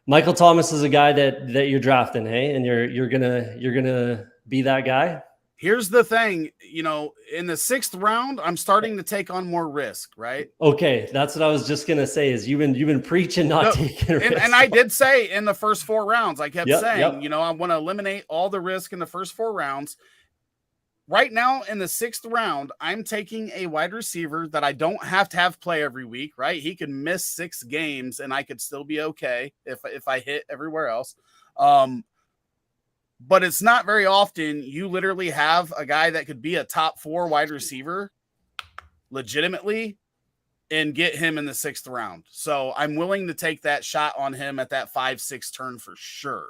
Michael Thomas is a guy that you're drafting, hey, and you're gonna be that guy. Here's the thing, in the 6th round, I'm starting to take on more risk, right? Okay, that's what I was just gonna say. Is you've been preaching taking risk, and I did say in the first 4 rounds, I kept saying, I want to eliminate all the risk in the first 4 rounds. Right now, in the 6th round, I'm taking a wide receiver that I don't have to have play every week, right? He could miss 6 games, and I could still be okay if I hit everywhere else. But it's not very often you literally have a guy that could be a top 4 wide receiver legitimately and get him in the 6th round. So I'm willing to take that shot on him at that 5-6 turn for sure.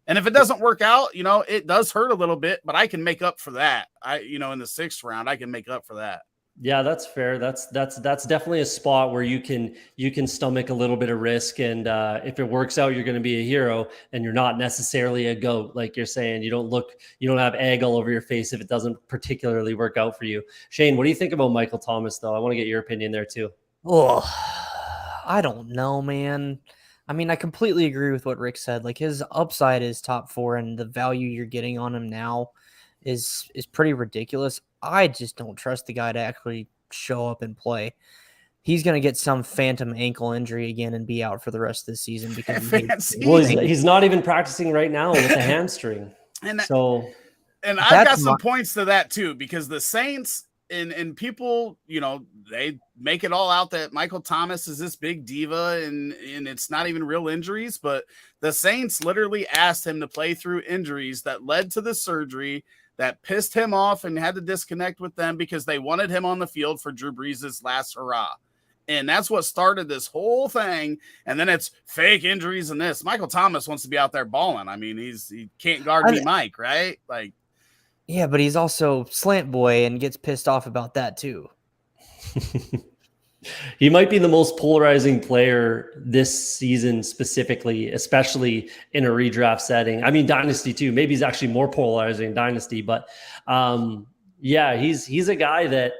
And if it doesn't work out, it does hurt a little bit, but I can make up for that. In the 6th round, I can make up for that. Yeah, that's fair. That's definitely a spot where you can stomach a little bit of risk. And if it works out, you're going to be a hero, and you're not necessarily a GOAT. Like you're saying, you don't have egg all over your face if it doesn't particularly work out for you. Shane, what do you think about Michael Thomas, though? I want to get your opinion there too. Oh, I don't know, man. I mean, I completely agree with what Rick said. Like, his upside is top 4, and the value you're getting on him now is pretty ridiculous. I just don't trust the guy to actually show up and play. He's going to get some phantom ankle injury again and be out for the rest of the season because he's not even practicing right now with a hamstring. And I've got some points to that too, because the Saints and people, they make it all out that Michael Thomas is this big diva and it's not even real injuries, but the Saints literally asked him to play through injuries that led to the surgery that pissed him off and had to disconnect with them because they wanted him on the field for Drew Brees' last hurrah. And that's what started this whole thing. And then it's fake injuries and this. Michael Thomas wants to be out there balling. I mean, he can't guard me, Mike, right? Like, yeah, but he's also slant boy and gets pissed off about that too. He might be the most polarizing player this season specifically, especially in a redraft setting. I mean, Dynasty too. Maybe he's actually more polarizing in Dynasty, but yeah, he's a guy that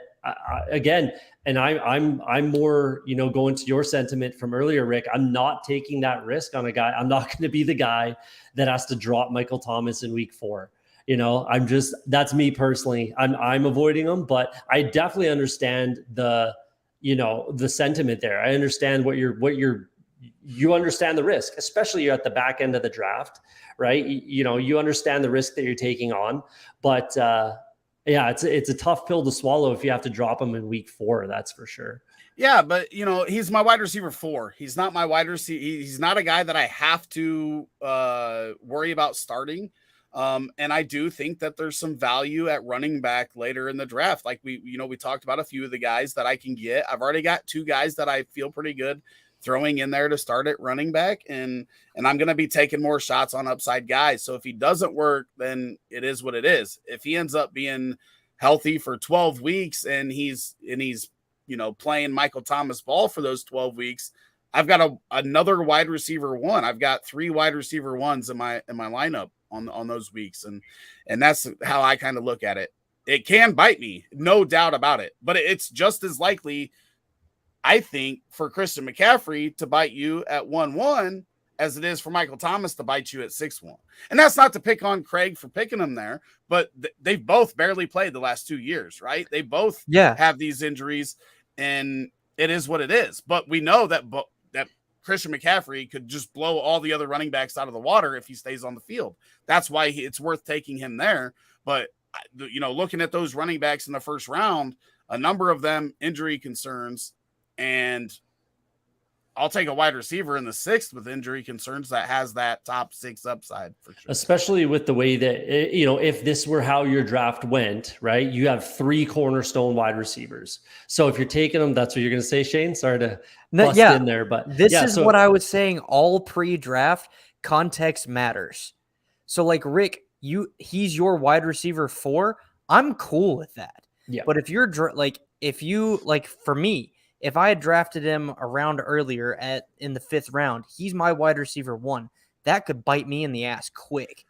Again, and I'm more, going to your sentiment from earlier, Rick. I'm not taking that risk on a guy. I'm not going to be the guy that has to drop Michael Thomas in week 4. That's me personally. I'm avoiding him, but I definitely understand the sentiment there. I understand you understand the risk, especially you're at the back end of the draft, right? You understand the risk that you're taking on, but yeah, it's a tough pill to swallow if you have to drop him in week 4. That's for sure. Yeah, but he's my wide receiver 4. He's not my wide receiver. He's not a guy that I have to worry about starting. And I do think that there's some value at running back later in the draft. Like we talked about a few of the guys that I can get. I've already got 2 guys that I feel pretty good throwing in there to start at running back. And I'm going to be taking more shots on upside guys. So if he doesn't work, then it is what it is. If he ends up being healthy for 12 weeks and he's playing Michael Thomas ball for those 12 weeks, I've got another wide receiver 1. I've got 3 wide receiver 1s in my lineup on those weeks. And that's how I kind of look at it. It can bite me, no doubt about it, but it's just as likely, I think, for Christian McCaffrey to bite you at 1-1 as it is for Michael Thomas to bite you at 6-1. And that's not to pick on Craig for picking him there, but they've both barely played the last 2 years, right? They both have these injuries, and it is what it is. But we know that Christian McCaffrey could just blow all the other running backs out of the water if he stays on the field. That's why it's worth taking him there. But, looking at those running backs in the first round, a number of them injury concerns, and I'll take a wide receiver in the 6th with injury concerns that has that top 6 upside for sure. Especially with the way that, if this were how your draft went, right, you have 3 cornerstone wide receivers. So if you're taking them, that's what you're going to say, Shane? Sorry to bust in there, but this is what I was saying all pre-draft. Context matters. So like Rick, he's your wide receiver 4. I'm cool with that. Yeah. But if you're for me, if I had drafted him around earlier in the 5th round, he's my wide receiver 1. That could bite me in the ass quick.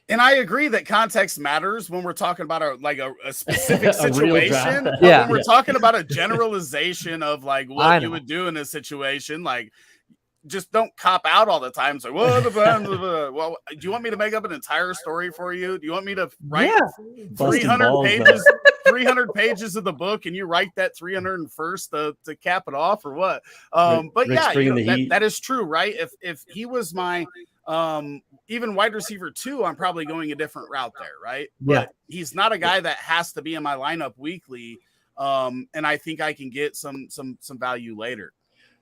And I agree that context matters when we're talking about a specific situation. Yeah. When we're talking about a generalization of like what you would do in a situation, like just don't cop out all the time. It's like, well, do you want me to make up an entire story for you? Do you want me to write 300 pages? 300 pages of the book, and you write that 301st to cap it off, or what? But that is true, right? If he was my even wide receiver 2, I'm probably going a different route there, right? Yeah. But he's not a guy that has to be in my lineup weekly, and I think I can get some value later.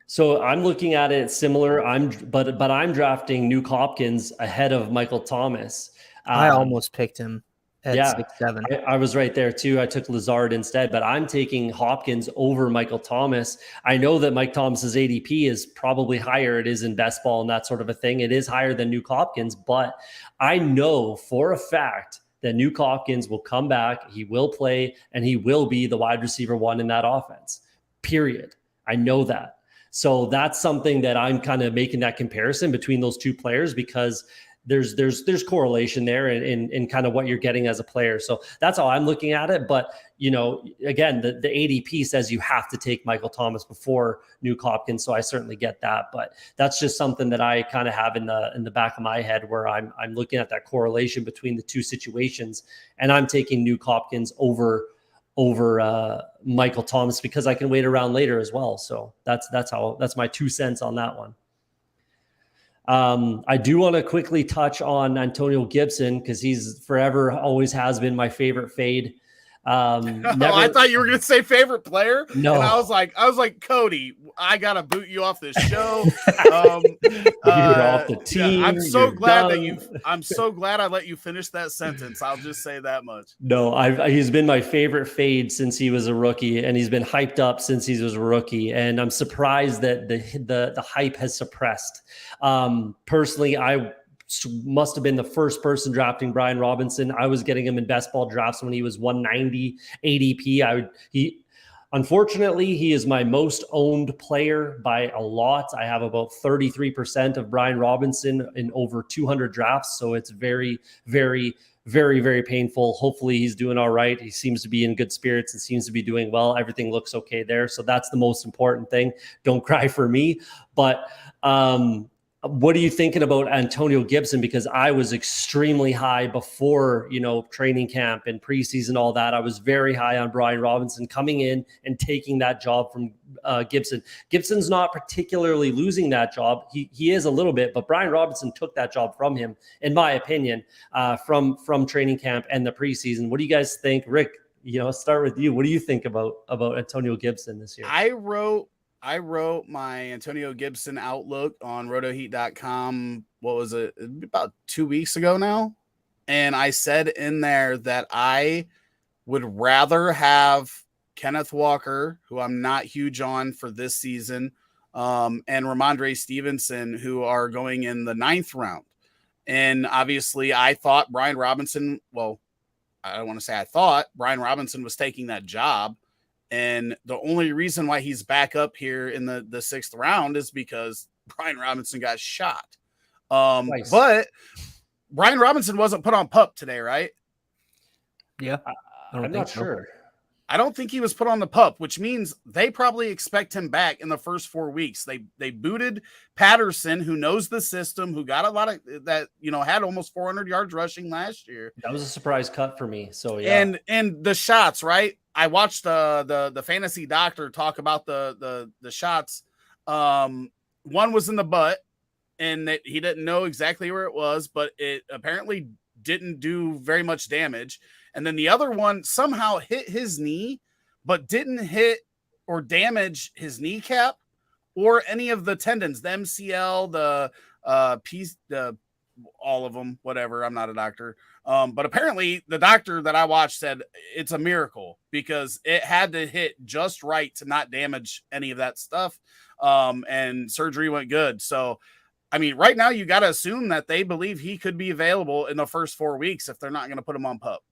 So I'm looking at it similar. But I'm drafting Nuke Hopkins ahead of Michael Thomas. I almost picked him at 6-7. I was right there too. I took Lazard instead, but I'm taking Hopkins over Michael Thomas. I know that Mike Thomas's ADP is probably higher. It is in best ball and that sort of a thing. It is higher than Nuke Hopkins, but I know for a fact that Nuke Hopkins will come back. He will play, and he will be the wide receiver 1 in that offense. Period. I know that. So that's something that I'm kind of making that comparison between those 2 players, because there's correlation there in kind of what you're getting as a player. So that's how I'm looking at it. But, again, the ADP says you have to take Michael Thomas before Nuke Hopkins. So I certainly get that. But that's just something that I kind of have in the back of my head, where I'm looking at that correlation between the 2 situations, and I'm taking Nuke Hopkins over Michael Thomas because I can wait around later as well. So that's my 2 cents on that one. I do want to quickly touch on Antonio Gibson because he's forever always has been my favorite fade. I thought you were going to say favorite player. No, and I was like, Cody, I got to boot you off this show. You're off the team. Yeah, I'm so glad I let you finish that sentence. I'll just say that much. No, he's been my favorite fade since he was a rookie, and he's been hyped up since he was a rookie. And I'm surprised that the hype has suppressed. Personally, I must have been the first person drafting Brian Robinson. I was getting him in best ball drafts when he was 190 ADP. Unfortunately, he is my most owned player by a lot. I have about 33% of Brian Robinson in over 200 drafts. So it's very, very, very, very painful. Hopefully he's doing all right. He seems to be in good spirits and seems to be doing well. Everything looks okay there. So that's the most important thing. Don't cry for me. But what are you thinking about Antonio Gibson? Because I was extremely high before, training camp and preseason, all that. I was very high on Brian Robinson coming in and taking that job from Gibson. Gibson's not particularly losing that job. He is a little bit, but Brian Robinson took that job from him, in my opinion, from training camp and the preseason. What do you guys think? Rick, start with you. What do you think about Antonio Gibson this year? I wrote my Antonio Gibson outlook on rotoheat.com. What was it? About 2 weeks ago now. And I said in there that I would rather have Kenneth Walker, who I'm not huge on for this season, and Ramondre Stevenson, who are going in the 9th round. And obviously I thought Brian Robinson, well, I don't want to say I thought Brian Robinson was taking that job. And the only reason why he's back up here in the 6th round is because Brian Robinson got shot. Nice. But Brian Robinson wasn't put on PUP today, right? Yeah. I'm not sure. I don't think he was put on the PUP, which means they probably expect him back in the first 4 weeks. They booted Patterson, who knows the system, who got a lot of that, had almost 400 yards rushing last year. That was a surprise cut for me. So yeah. And the shots, right? I watched the fantasy doctor talk about the shots. One was in the butt, and that he didn't know exactly where it was, but it apparently didn't do very much damage. And then the other one somehow hit his knee, but didn't hit or damage his kneecap or any of the tendons, the MCL, all of them, whatever. I'm not a doctor. But apparently the doctor that I watched said it's a miracle because it had to hit just right to not damage any of that stuff. And surgery went good. So, I mean, right now you got to assume that they believe he could be available in the first 4 weeks if they're not going to put him on PUP.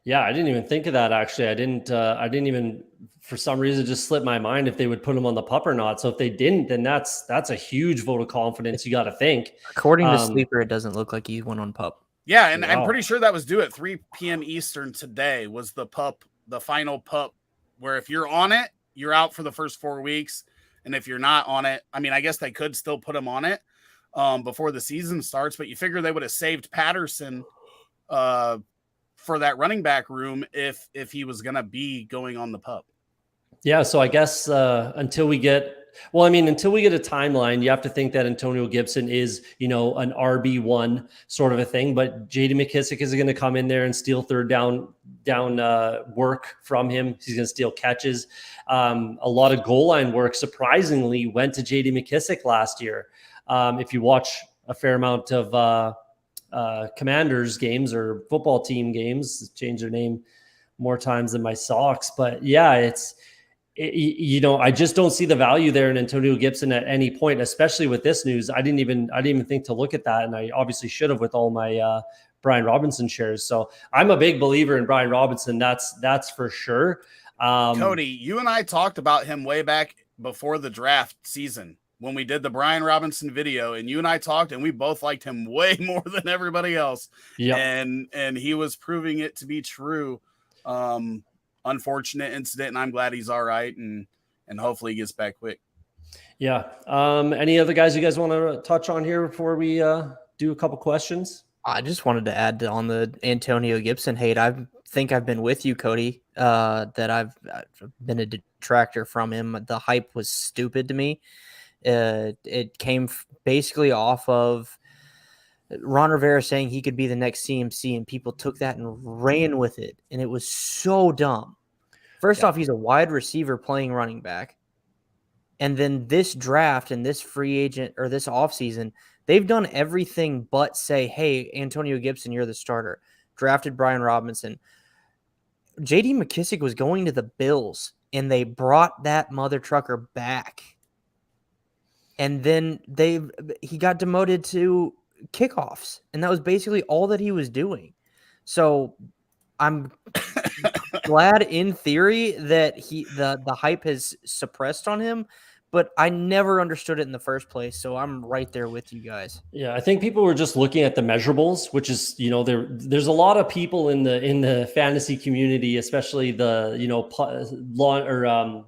Yeah, I didn't even think of that. Actually, I didn't even, for some reason, just slipped my mind if they would put him on the PUP or not. So if they didn't, then that's a huge vote of confidence. You got to think. According to Sleeper, it doesn't look like he went on PUP. Yeah, and wow. I'm pretty sure that was due at 3 p.m. Eastern today. Was the PUP, the final PUP, where if you're on it, you're out for the first 4 weeks, and if you're not on it, I mean, I guess they could still put him on it before the season starts. But you figure they would have saved Patterson for that running back room if he was going to be going on the PUP. Yeah, so I guess until we get a timeline, you have to think that Antonio Gibson is, an RB1 sort of a thing, but JD McKissic is going to come in there and steal third down work from him. He's going to steal catches. A lot of goal line work surprisingly went to JD McKissic last year. If you watch a fair amount of Commanders games or football team games, change their name more times than my socks. But yeah, I just don't see the value there in Antonio Gibson at any point, especially with this news. I didn't even think to look at that. And I obviously should have with all my Brian Robinson shares. So I'm a big believer in Brian Robinson. That's for sure. Cody, you and I talked about him way back before the draft season when we did the Brian Robinson video, and you and I talked, and we both liked him way more than everybody else. Yeah. And he was proving it to be true. Unfortunate incident, and I'm glad he's all right, and hopefully he gets back quick. Yeah. Any other guys you guys want to touch on here before we do a couple questions? I just wanted to add on the Antonio Gibson hate. I think I've been with you, Cody, that I've been a detractor from him. The hype was stupid to me. It came basically off of Ron Rivera saying he could be the next CMC, and people took that and ran with it, and it was so dumb. First off, he's a wide receiver playing running back, and then this draft and this free agent or this offseason, they've done everything but say, hey, Antonio Gibson, you're the starter. Drafted Brian Robinson. J.D. McKissic was going to the Bills, and they brought that mother trucker back. And then he got demoted to kickoffs, and that was basically all that he was doing. So I'm glad in theory that the hype has suppressed on him, but I never understood it in the first place. So I'm right there with you guys. Yeah, I think people were just looking at the measurables, which is, there's a lot of people in the fantasy community, especially the, lawn or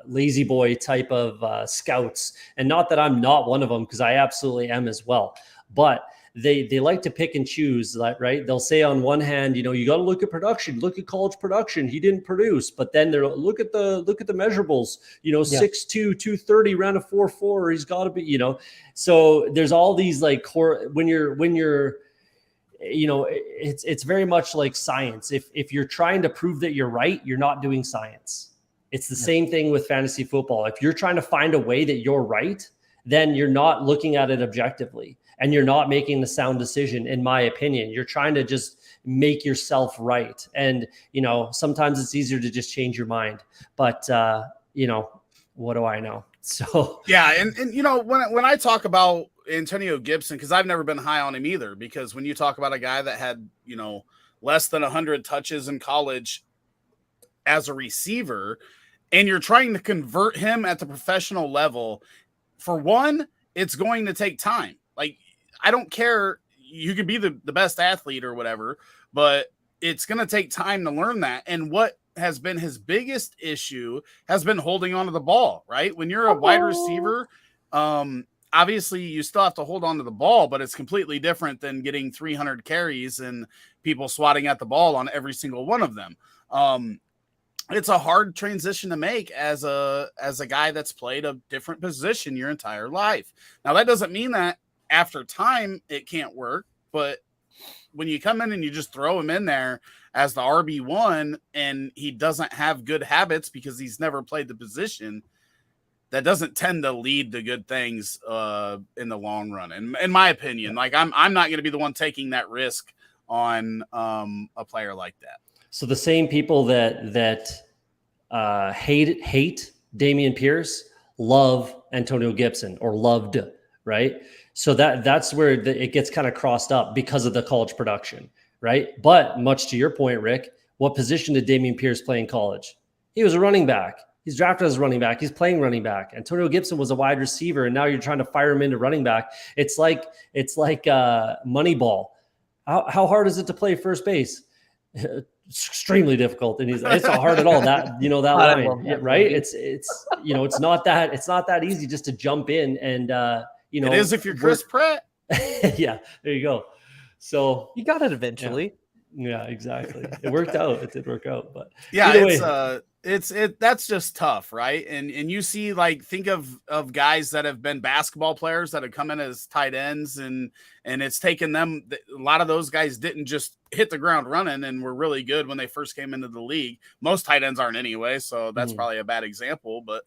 lazy boy type of scouts. And not that I'm not one of them, because I absolutely am as well. But they like to pick and choose, right? They'll say on one hand, you got to look at production, look at college production. He didn't produce, but then they're look at the measurables. 6'2", 230, ran a 4.4. He's got to be, So there's all these like core when you're it's very much like science. If you're trying to prove that you're right, you're not doing science. It's the same thing with fantasy football. If you're trying to find a way that you're right, then you're not looking at it objectively. And you're not making the sound decision, in my opinion. You're trying to just make yourself right. And, sometimes it's easier to just change your mind. But, what do I know? So, yeah. And when I talk about Antonio Gibson, because I've never been high on him either, because when you talk about a guy that had, less than 100 touches in college as a receiver, and you're trying to convert him at the professional level, for one, it's going to take time. Like, I don't care. You could be the best athlete or whatever, but it's going to take time to learn that. And what has been his biggest issue has been holding on to the ball, right? When you're a wide receiver, obviously you still have to hold on to the ball, but it's completely different than getting 300 carries and people swatting at the ball on every single one of them. It's a hard transition to make as a guy that's played a different position your entire life. Now, that doesn't mean that after time it can't work, but when you come in and you just throw him in there as the RB1 and he doesn't have good habits because he's never played the position, that doesn't tend to lead to good things in the long run. And in my opinion, like I'm not going to be the one taking that risk on a player like that. So the same people that hate Dameon Pierce love Antonio Gibson, or loved, right? So that's where it gets kind of crossed up because of the college production, right? But much to your point, Rick, what position did Dameon Pierce play in college? He was a running back. He's drafted as a running back. He's playing running back. Antonio Gibson was a wide receiver, and now you're trying to fire him into running back. It's like Moneyball. How hard is it to play first base? Extremely difficult, and it's not hard at all. That that line, that right? Movie. It's not that easy just to jump in and it is if you're Chris Pratt. Yeah, there you go. So you got it eventually. Yeah, exactly. It worked out. It did work out, but yeah, that's just tough, right? And you see, like, think of guys that have been basketball players that have come in as tight ends, and it's taken them. A lot of those guys didn't just hit the ground running and were really good when they first came into the league. Most tight ends aren't anyway, so that's probably a bad example. But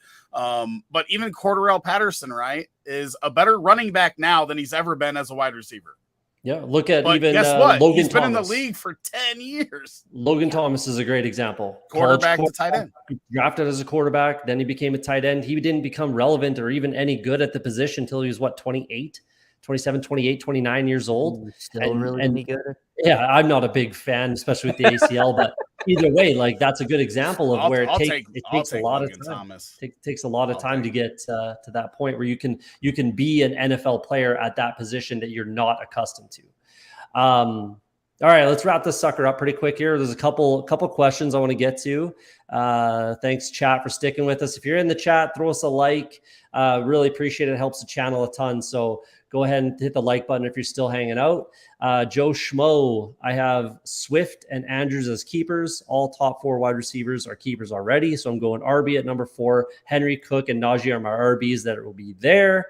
even Cordarrelle Patterson, right, is a better running back now than he's ever been as a wide receiver. Yeah, look at but even guess what? Logan He's been Thomas. in the league for 10 years. Logan Thomas is a great example. Quarterback to tight end. Drafted as a quarterback, then he became a tight end. He didn't become relevant or even any good at the position until he was, 27, 28, 29 years old. Still really good. Yeah, I'm not a big fan, especially with the ACL, but either way, like, that's a good example of where it takes a lot of time. Takes a lot of time to get to that point where you can be an NFL player at that position that you're not accustomed to. All right, let's wrap this sucker up pretty quick here. There's a couple questions I want to get to. Thanks, chat, for sticking with us. If you're in the chat, throw us a like. Really appreciate it. It helps the channel a ton. So go ahead and hit the like button if you're still hanging out. Joe Schmo, I have Swift and Andrews as keepers. All top 4 wide receivers are keepers already. So I'm going RB at number 4. Henry, Cook, and Najee are my RBs that will be there.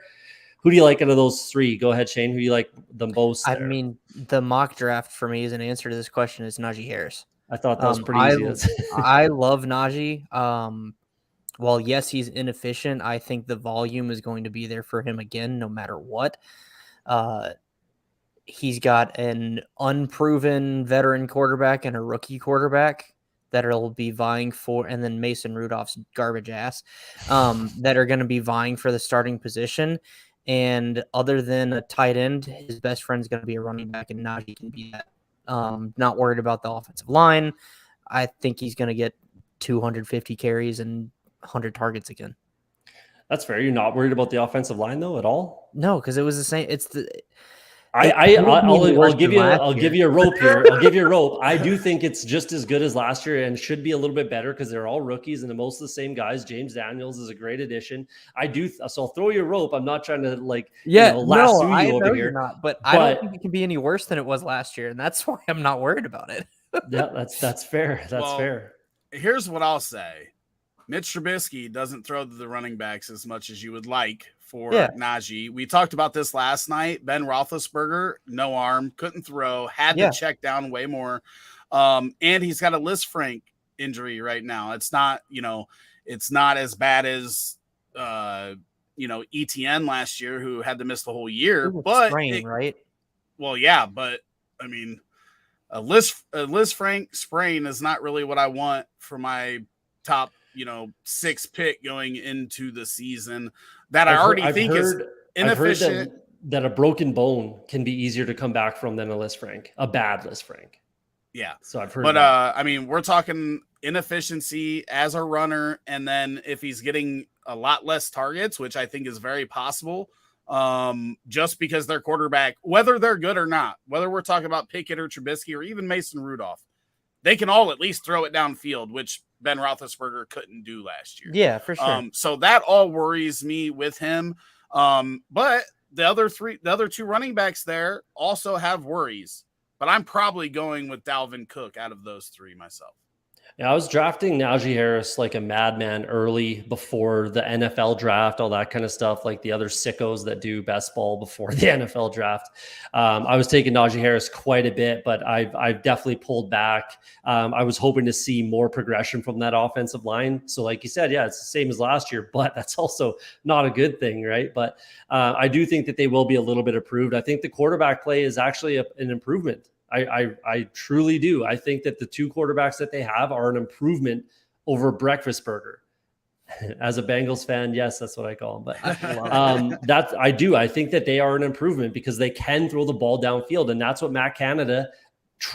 Who do you like out of those 3? Go ahead, Shane. Who do you like the most there? I mean, the mock draft for me as an answer to this question is Najee Harris. I thought that was pretty easy. I love Najee. While, yes, he's inefficient, I think the volume is going to be there for him again, no matter what. He's got an unproven veteran quarterback and a rookie quarterback that will be vying for, and then Mason Rudolph's garbage ass, that are going to be vying for the starting position. And other than a tight end, his best friend's going to be a running back, and Najee can be that. Not worried about the offensive line. I think he's going to get 250 carries and 100 targets again. That's fair. You're not worried about the offensive line though at all? No, because it was the same. I'll give you last a rope here. I'll give you a rope. I do think it's just as good as last year and should be a little bit better because they're all rookies and most of the same guys. James Daniels is a great addition. So I'll throw you a rope. I'm not trying to lasso you over here. You're not, but I don't think it can be any worse than it was last year, and that's why I'm not worried about it. Yeah, that's fair. That's fair. Here's what I'll say. Mitch Trubisky doesn't throw to the running backs as much as you would like for Najee. We talked about this last night. Ben Roethlisberger, no arm, couldn't throw, had to check down way more. And he's got a Liz Frank injury right now. It's not, it's not as bad as, ETN last year who had to miss the whole year. But right? Well, yeah, but I mean, a Liz Frank sprain is not really what I want for my top 6 pick going into the season that I already think is inefficient. I've heard that a broken bone can be easier to come back from than a Liz Frank, a bad Liz Frank. Yeah. So I've heard. But I mean, we're talking inefficiency as a runner, and then if he's getting a lot less targets, which I think is very possible, just because their quarterback, whether they're good or not, whether we're talking about Pickett or Trubisky or even Mason Rudolph, they can all at least throw it downfield, which Ben Roethlisberger couldn't do last year. Yeah, for sure. So that all worries me with him. But the other 2 running backs there also have worries. But I'm probably going with Dalvin Cook out of those 3 myself. Yeah, I was drafting Najee Harris like a madman early before the NFL draft, all that kind of stuff, like the other sickos that do best ball before the NFL draft. I was taking Najee Harris quite a bit, but I've definitely pulled back. I was hoping to see more progression from that offensive line. So like you said, yeah, it's the same as last year, but that's also not a good thing, right? But I do think that they will be a little bit improved. I think the quarterback play is actually an improvement. I truly do. I think that the 2 quarterbacks that they have are an improvement over Breakfast Burger. As a Bengals fan, yes, that's what I call them. But I do. I think that they are an improvement because they can throw the ball downfield, and that's what Matt Canada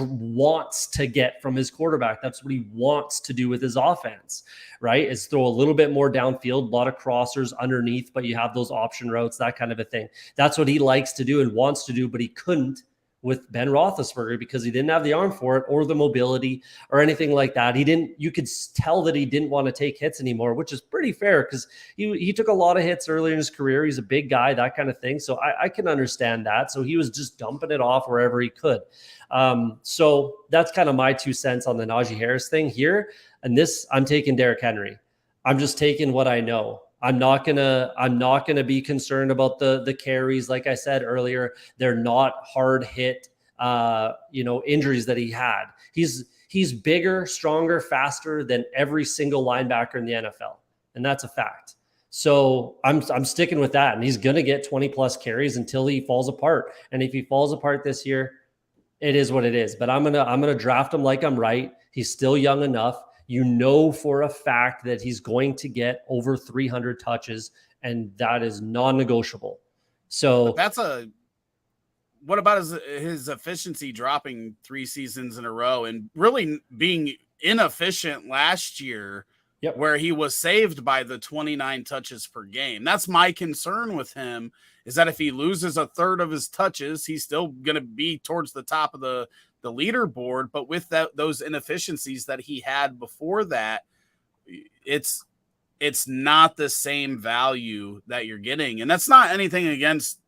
wants to get from his quarterback. That's what he wants to do with his offense, right? Is throw a little bit more downfield, a lot of crossers underneath, but you have those option routes, that kind of a thing. That's what he likes to do and wants to do, but he couldn't with Ben Roethlisberger because he didn't have the arm for it or the mobility or anything like that. You could tell that he didn't want to take hits anymore, which is pretty fair because he took a lot of hits early in his career. He's a big guy, that kind of thing. So I can understand that. So he was just dumping it off wherever he could. So that's kind of my 2 cents on the Najee Harris thing here. And this, I'm taking Derrick Henry. I'm just taking what I know. I'm not gonna be concerned about the carries. Like I said earlier, they're not hard hit, injuries that he had. He's bigger, stronger, faster than every single linebacker in the NFL, and that's a fact. So I'm sticking with that, and he's gonna get 20 plus carries until he falls apart. And if he falls apart this year, it is what it is. But I'm gonna draft him like I'm right. He's still young enough. For a fact that he's going to get over 300 touches, and that is non-negotiable. So what about his efficiency dropping 3 seasons in a row and really being inefficient last year, where he was saved by the 29 touches per game? That's my concern with him, is that if he loses a third of his touches, he's still going to be towards the top of the leaderboard, but with those inefficiencies that he had before that, it's not the same value that you're getting. And that's not anything against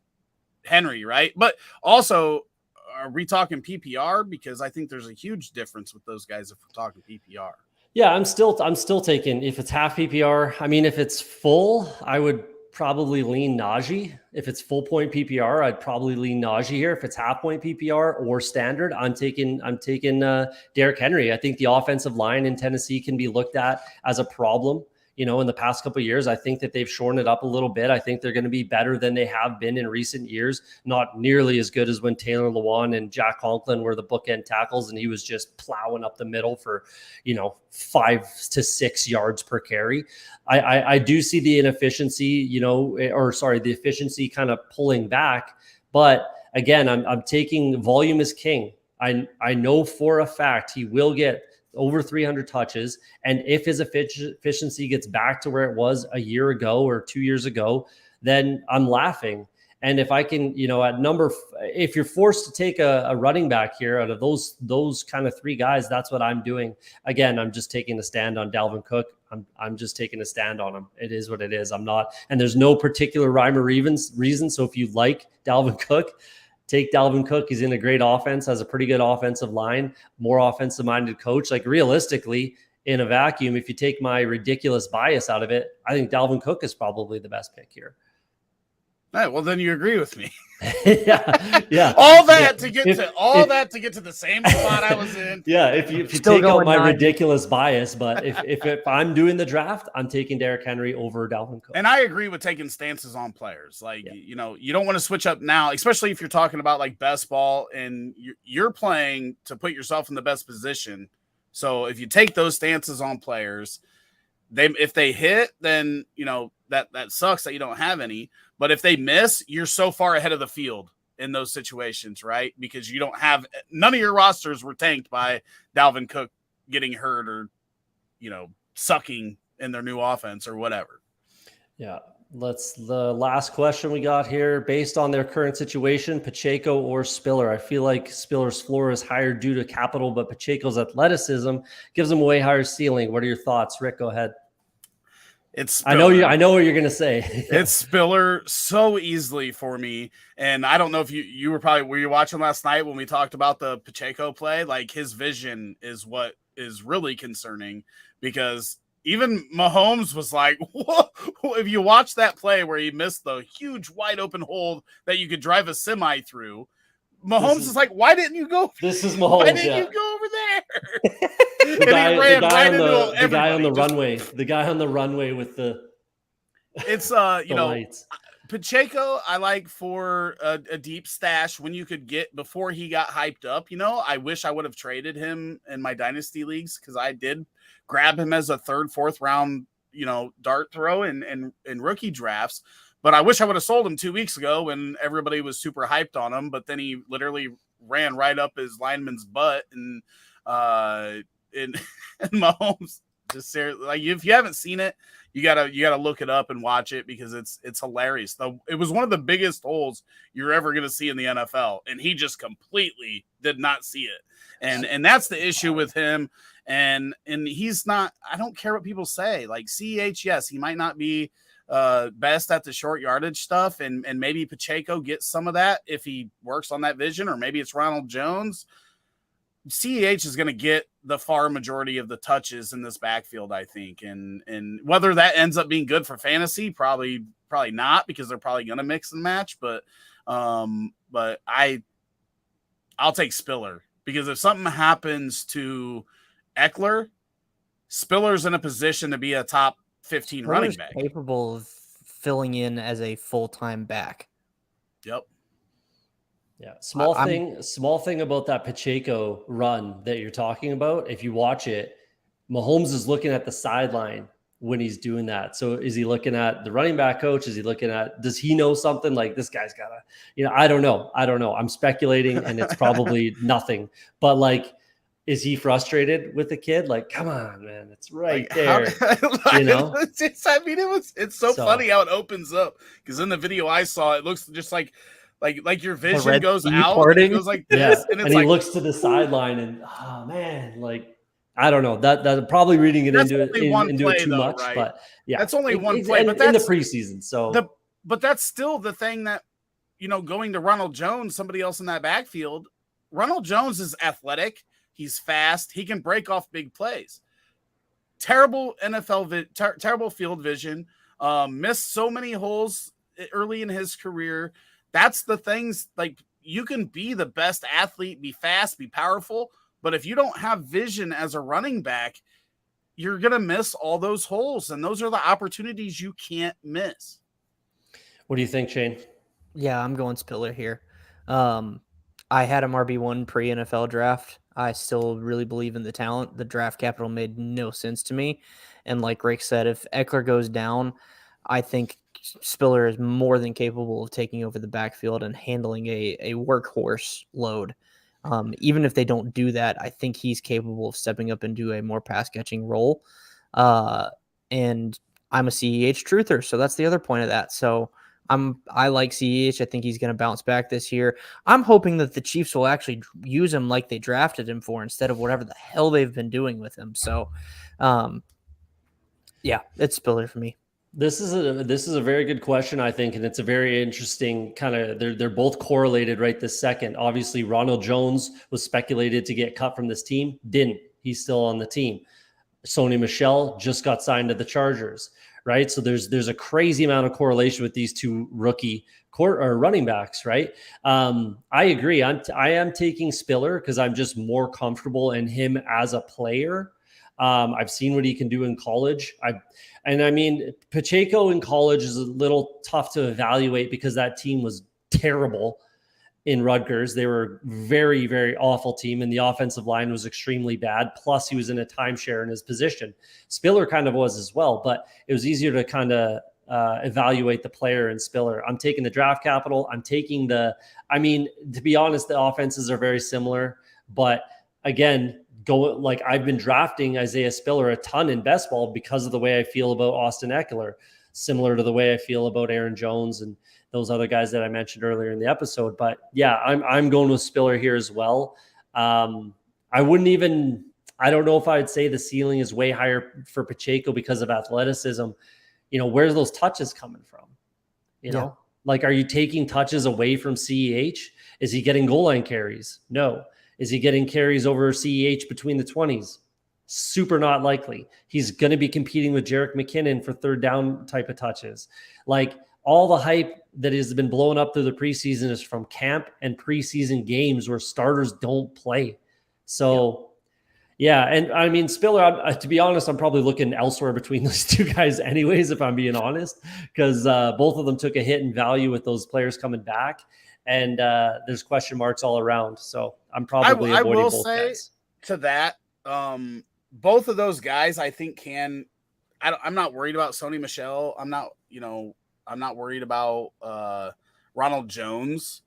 Henry, right? But also, are we talking PPR? Because I think there's a huge difference with those guys if we're talking PPR. Yeah, I'm still taking, if it's half PPR. I mean, if it's full, I would probably lean Najee. If it's full point PPR, I'd probably lean Najee here. If it's half point PPR or standard, I'm taking Derrick Henry. I think the offensive line in Tennessee can be looked at as a problem. In the past couple of years, I think that they've shortened it up a little bit. I think they're going to be better than they have been in recent years. Not nearly as good as when Taylor Lewan and Jack Conklin were the bookend tackles, and he was just plowing up the middle for, 5 to 6 yards per carry. I do see the inefficiency, the efficiency kind of pulling back. But again, I'm taking volume is king. I know for a fact he will get over 300 touches. And if his efficiency gets back to where it was a year ago or 2 years ago, then I'm laughing. And if I can, if you're forced to take a running back here out of those kind of three guys, that's what I'm doing. Again, I'm just taking a stand on Dalvin Cook. I'm just taking a stand on him. It is what it is. I'm not, and there's no particular rhyme or reason. So if you like Dalvin Cook, take Dalvin Cook. He's in a great offense, has a pretty good offensive line, more offensive minded coach. Like realistically, in a vacuum, if you take my ridiculous bias out of it, I think Dalvin Cook is probably the best pick here. All right, well, then you agree with me. yeah. All that to get to the same spot I was in. Yeah, if you take out my ridiculous bias, but if I'm doing the draft, I'm taking Derrick Henry over Dalvin Cook. And I agree with taking stances on players. Like, you don't want to switch up now, especially if you're talking about like best ball and you're playing to put yourself in the best position. So if you take those stances on players, if they hit, then that sucks that you don't have any. But if they miss, you're so far ahead of the field in those situations, right? Because you don't have none of your rosters were tanked by Dalvin Cook getting hurt or sucking in their new offense or whatever. Yeah. The last question we got here, based on their current situation, Pacheco or Spiller. I feel like Spiller's floor is higher due to capital, but Pacheco's athleticism gives him a way higher ceiling. What are your thoughts, Rick? Go ahead. It's Spiller. I know what you're gonna say. It's Spiller so easily for me, and I don't know if you were you watching last night when we talked about the Pacheco play? Like his vision is what is really concerning, because even Mahomes was like, whoa, if you watch that play where he missed the huge wide open hole that you could drive a semi through, Mahomes is like, why didn't you go? This is Mahomes. Why didn't you go over there? The guy on the runway. The guy on the runway with the. It's lights. Pacheco, I like for a deep stash when you could get before he got hyped up. I wish I would have traded him in my dynasty leagues, because I did grab him as a 3rd, 4th round, dart throw in rookie drafts. But I wish I would have sold him 2 weeks ago when everybody was super hyped on him. But then he literally ran right up his lineman's butt, and Mahomes just seriously, like, if you haven't seen it, you gotta look it up and watch it, because it's hilarious. It was one of the biggest holes you're ever gonna see in the NFL, and he just completely did not see it. And that's the issue with him. And he's not. I don't care what people say. Like CEH, yes, he might not be best at the short yardage stuff, and maybe Pacheco gets some of that if he works on that vision, or maybe it's Ronald Jones. CEH is going to get the far majority of the touches in this backfield, I think, and whether that ends up being good for fantasy, probably not, because they're probably going to mix and match. But I'll take Spiller, because if something happens to Eckler, Spiller's in a position to be a top 15 running back, capable of filling in as a full-time back. Yep. Yeah. Small thing about that Pacheco run that you're talking about. If you watch it, Mahomes is looking at the sideline when he's doing that. So is he looking at the running back coach? Does he know something? Like, this guy's gotta, I don't know. I'm speculating, and it's probably nothing, but like, is he frustrated with the kid? Like, come on, man, it's right there. It's so funny how it opens up, because in the video I saw, it looks just like your vision goes out, and it goes like this, and he looks to the sideline, and oh man, like, I don't know, that probably reading it into it too much, right? But yeah, that's only one play, but that's in the preseason. So, but that's still the thing that, going to Ronald Jones, somebody else in that backfield. Ronald Jones is athletic, he's fast, he can break off big plays. Terrible terrible field vision. Missed so many holes early in his career. That's the things, like, you can be the best athlete, be fast, be powerful, but if you don't have vision as a running back, you're going to miss all those holes, and those are the opportunities you can't miss. What do you think, Shane? Yeah, I'm going Spiller here. I had him RB1 pre-NFL draft. I still really believe in the talent. The draft capital made no sense to me. And like Rick said, if Eckler goes down, I think Spiller is more than capable of taking over the backfield and handling a workhorse load. Even if they don't do that, I think he's capable of stepping up into a more pass catching role. And I'm a CEH truther, so that's the other point of that. So I like CEH. I think he's going to bounce back this year. I'm hoping that the Chiefs will actually use him like they drafted him for instead of whatever the hell they've been doing with him. So, yeah, it's Spiller for me. This is a very good question, I think, and it's a very interesting kind of. They're both correlated right this second. Obviously, Ronald Jones was speculated to get cut from this team. Didn't. He's still on the team. Sony Michel just got signed to the Chargers, right? So there's a crazy amount of correlation with these two rookie running backs, right? I agree. I am taking Spiller because I'm just more comfortable in him as a player. I've seen what he can do in college. I mean, Pacheco in college is a little tough to evaluate because that team was terrible in Rutgers. They were very, very awful team, and the offensive line was extremely bad. Plus, he was in a timeshare in his position. Spiller kind of was as well, but it was easier to kind of evaluate the player in Spiller. I'm taking the draft capital. I'm taking to be honest, the offenses are very similar, but again, I've been drafting Isaiah Spiller a ton in best ball because of the way I feel about Austin Eckler, similar to the way I feel about Aaron Jones and those other guys that I mentioned earlier in the episode. But yeah, I'm going with Spiller here as well. I don't know if I'd say the ceiling is way higher for Pacheco because of athleticism. Where's those touches coming from? Are you taking touches away from CEH? Is he getting goal line carries? No. Is he getting carries over CEH between the 20s? Super not likely. He's going to be competing with Jerick McKinnon for third down type of touches. All the hype that has been blown up through the preseason is from camp and preseason games where starters don't play. So, yeah. And I mean, Spiller, to be honest, I'm probably looking elsewhere between those two guys anyways, if I'm being honest, because both of them took a hit in value with those players coming back. And there's question marks all around. So I'm probably avoiding both guys. To that, both of those guys, I think I'm not worried about Sony Michel. I'm not worried about Ronald Jones.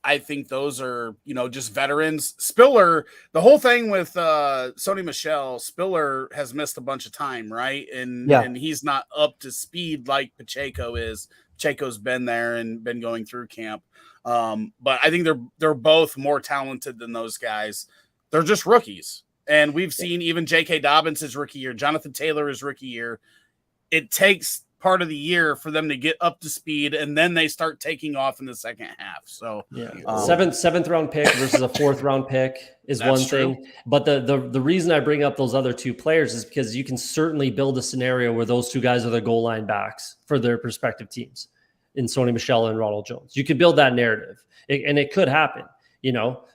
I think those are, just veterans. Spiller, the whole thing with Sony Michel, Spiller has missed a bunch of time, right? And he's not up to speed like Pacheco is. Pacheco's been there and been going through camp. But I think they're both more talented than those guys. They're just rookies. And we've seen even J.K. Dobbins his rookie year, Jonathan Taylor his rookie year. It takes part of the year for them to get up to speed, and then they start taking off in the second half. So seventh round pick versus a fourth round pick is one thing. True. But the reason I bring up those other two players is because you can certainly build a scenario where those two guys are the goal line backs for their respective teams in Sony Michel and Ronald Jones. You could build that narrative, and it could happen.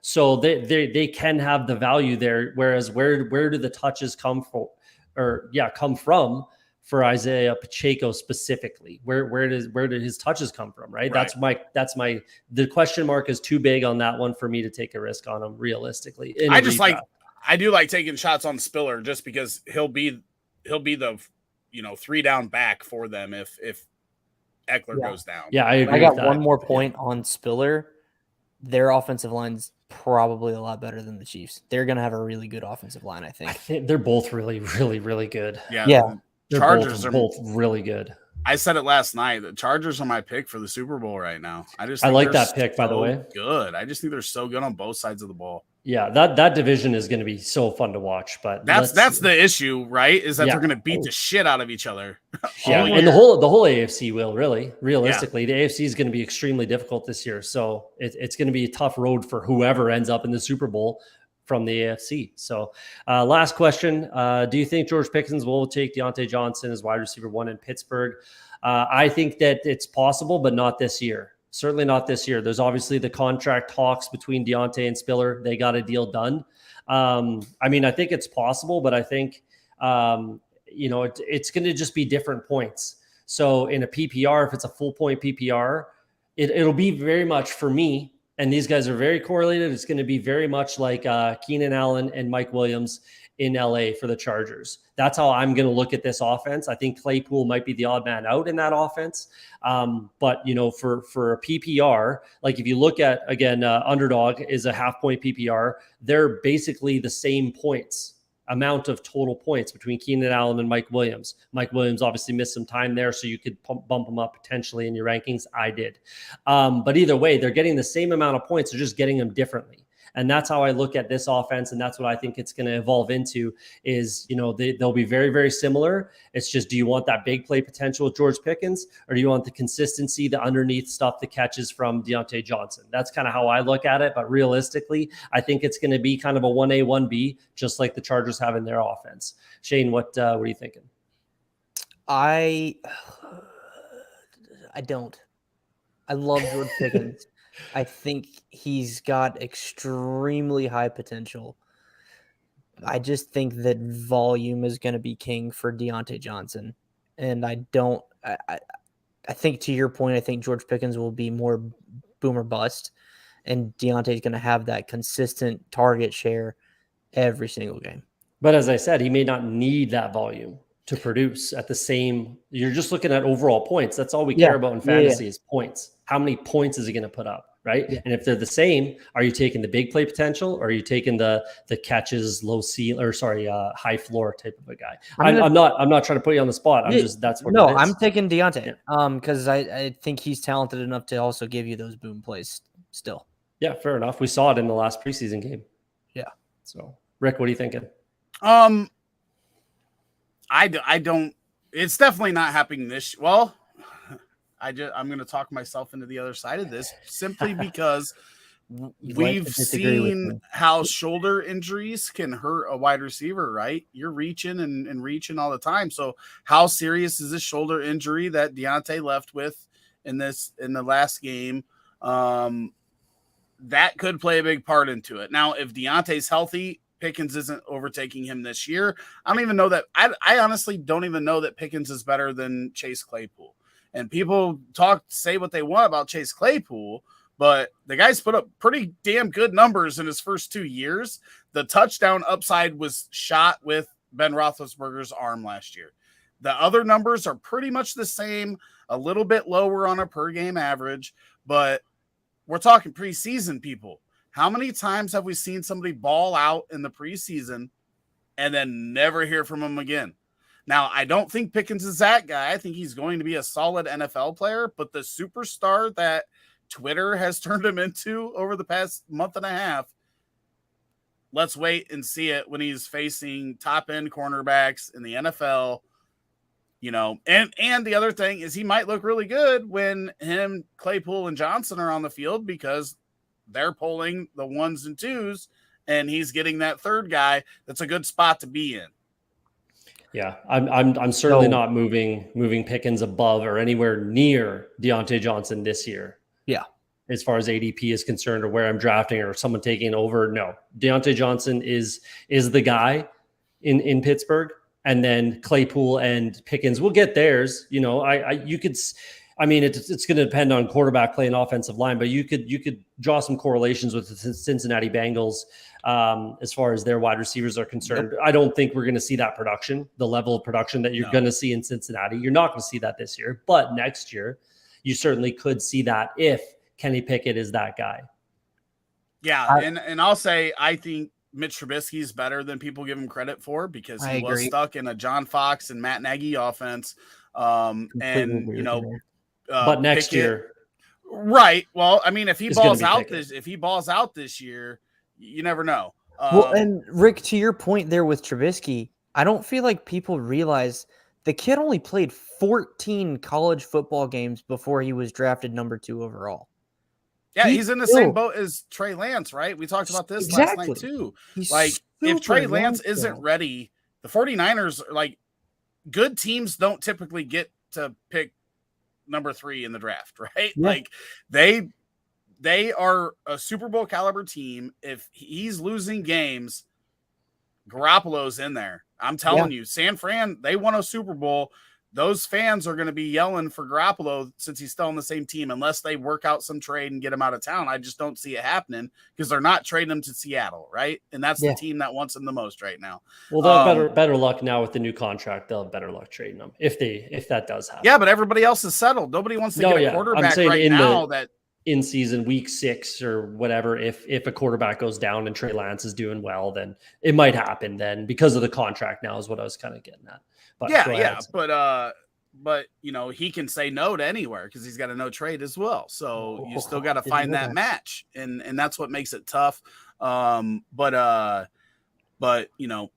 So they can have the value there. Whereas where do the touches come from for Isaiah Pacheco specifically? Where did his touches come from? Right. The question mark is too big on that one for me to take a risk on him realistically. I do like taking shots on Spiller just because he'll be the 3 down back for them if Eckler goes down. Yeah, I agree. I got one more point on Spiller. Their offensive line's probably a lot better than the Chiefs. They're going to have a really good offensive line, I think. They're both really, really, really good. Yeah. Chargers are both really good. I said it last night. The Chargers are my pick for the Super Bowl right now. I like that pick, by the way. Good. I just think they're so good on both sides of the ball. Yeah, that division is going to be so fun to watch. But that's the issue, right? Is that they're going to beat the shit out of each other. And the whole AFC will realistically. The AFC is going to be extremely difficult this year. So it's going to be a tough road for whoever ends up in the Super Bowl from the AFC. So last question. Do you think George Pickens will take Deontay Johnson as wide receiver 1 in Pittsburgh? I think that it's possible, but not this year. Certainly not this year. There's obviously the contract talks between Deontay and Spiller. They got a deal done. I think it's possible, but I think, it's going to just be different points. So in a PPR, if it's a full point PPR, it'll be very much for me. And these guys are very correlated. It's going to be very much like Keenan Allen and Mike Williams in LA for the Chargers. That's how I'm going to look at this offense. I think Claypool might be the odd man out in that offense. But, for a PPR, like if you look at, again, Underdog is a half-point PPR. They're basically the same amount of total points between Keenan Allen and Mike Williams. Mike Williams obviously missed some time there, so you could bump him up potentially in your rankings. I did. But either way, they're getting the same amount of points. They're just getting them differently. And that's how I look at this offense. And that's what I think it's going to evolve into is, they'll be very, very similar. It's just, do you want that big play potential with George Pickens, or do you want the consistency, the underneath stuff, the catches from Deontay Johnson? That's kind of how I look at it. But realistically, I think it's going to be kind of a 1A, 1B, just like the Chargers have in their offense. Shane, what are you thinking? I don't. I love George Pickens. I think he's got extremely high potential. I just think that volume is going to be king for Deontay Johnson. And I think to your point, I think George Pickens will be more boom or bust. And Deontay's going to have that consistent target share every single game. But as I said, he may not need that volume to produce at the same. You're just looking at overall points. That's all we care about in fantasy is points. How many points is he going to put up, right? Yeah. And if they're the same, are you taking the big play potential, or are you taking the catches, high floor type of a guy? I'm not trying to put you on the spot. That's what. No, I'm taking Deontay. Because I think he's talented enough to also give you those boom plays still. Yeah, fair enough. We saw it in the last preseason game. Yeah. So, Rick, what are you thinking? I don't. It's definitely not happening this. Well, I'm going to talk myself into the other side of this simply because we've seen how shoulder injuries can hurt a wide receiver, right? You're reaching and reaching all the time. So how serious is this shoulder injury that Deontay left with in the last game? That could play a big part into it. Now, if Deontay's healthy, Pickens isn't overtaking him this year. I don't even know that. I honestly don't even know that Pickens is better than Chase Claypool. And people say what they want about Chase Claypool, but the guy's put up pretty damn good numbers in his first 2 years. The touchdown upside was shot with Ben Roethlisberger's arm last year. The other numbers are pretty much the same, a little bit lower on a per game average, but we're talking preseason, people. How many times have we seen somebody ball out in the preseason and then never hear from them again? Now, I don't think Pickens is that guy. I think he's going to be a solid NFL player, but the superstar that Twitter has turned him into over the past month and a half, let's wait and see it when he's facing top-end cornerbacks in the NFL. And the other thing is he might look really good when him, Claypool, and Johnson are on the field because they're pulling the ones and twos, and he's getting that third guy. That's a good spot to be in. Yeah, I'm certainly not moving Pickens above or anywhere near Deontay Johnson this year. Yeah, as far as ADP is concerned, or where I'm drafting, or someone taking over. No, Deontay Johnson is the guy in Pittsburgh, and then Claypool and Pickens will get theirs. It's going to depend on quarterback play and offensive line, but you could draw some correlations with the Cincinnati Bengals as far as their wide receivers are concerned. Nope. I don't think we're going to see that production, the level of production that you're going to see in Cincinnati. You're not going to see that this year, but next year you certainly could see that if Kenny Pickett is that guy. Yeah, and I'll say I think Mitch Trubisky is better than people give him credit for because he was stuck in a John Fox and Matt Nagy offense. But next year, right? Well, I mean, if he balls out this year, you never know. And Rick, to your point there with Trubisky, I don't feel like people realize the kid only played 14 college football games before he was drafted number 2 overall. Yeah, he's in the same boat as Trey Lance, right? We talked about this last night too. If Trey Lance isn't ready, the 49ers are good teams don't typically get to pick number 3 in the draft, right? Yeah. They are a Super Bowl caliber team. If he's losing games, Garoppolo's in there. I'm telling you, San Fran, they won a Super Bowl. those fans are going to be yelling for Garoppolo since he's still on the same team, unless they work out some trade and get him out of town. I just don't see it happening because they're not trading him to Seattle, right? And that's the team that wants him the most right now. Well, they'll have better luck now with the new contract. They'll have better luck trading them if that does happen. Yeah, but everybody else is settled. Nobody wants to get a quarterback right now that in season week 6 or whatever. If a quarterback goes down and Trey Lance is doing well, then it might happen then because of the contract now is what I was kind of getting at. But but you know, he can say no to anywhere because he's got a no trade as well. So you still got to find that match, and that's what makes it tough. But you know,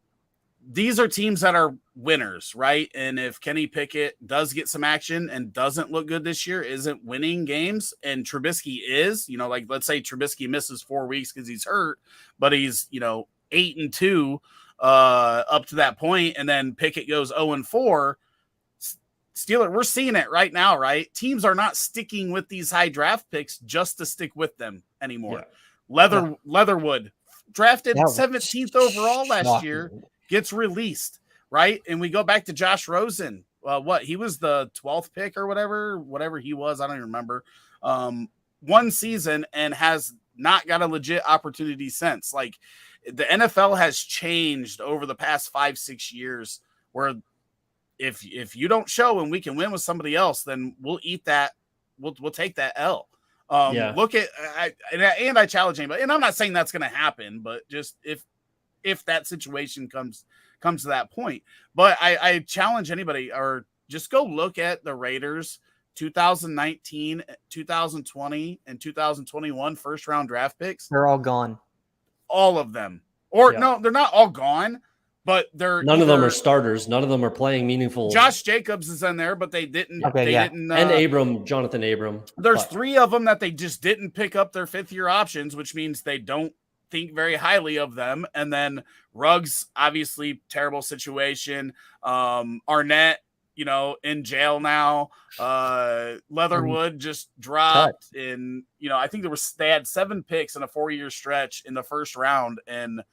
these are teams that are winners, right? And if Kenny Pickett does get some action and doesn't look good this year, isn't winning games, and Trubisky is, you know, like let's say Trubisky misses 4 weeks because he's hurt, but he's, you know, 8-2 up to that point, and then Pickett goes 0-4. Steeler, we're seeing it right now, right? Teams are not sticking with these high draft picks just to stick with them anymore. Yeah. Leatherwood, drafted 17th overall last year, gets released, right? And we go back to Josh Rosen. He was the 12th pick or whatever he was. I don't even remember. 1 season and has not got a legit opportunity since. Like, the NFL has changed over the past 5-6 years where if you don't show and we can win with somebody else, then we'll eat that. We'll take that L. Look at I challenge anybody, and I'm not saying that's going to happen, but just if that situation comes to that point. But I challenge anybody, or just go look at the Raiders 2019, 2020, and 2021 first round draft picks. They're all gone. All of them. Or no, they're not all gone, but they're none of them are starters. None of them are playing meaningful. Josh Jacobs is in there, but they didn't. And Jonathan Abram. There's 3 of them that they just didn't pick up their 5th-year options, which means they don't think very highly of them. And then Ruggs, obviously terrible situation. Arnett, you know, in jail now. Leatherwood just dropped in, you know, I think they had 7 picks in a 4-year stretch in the first round, and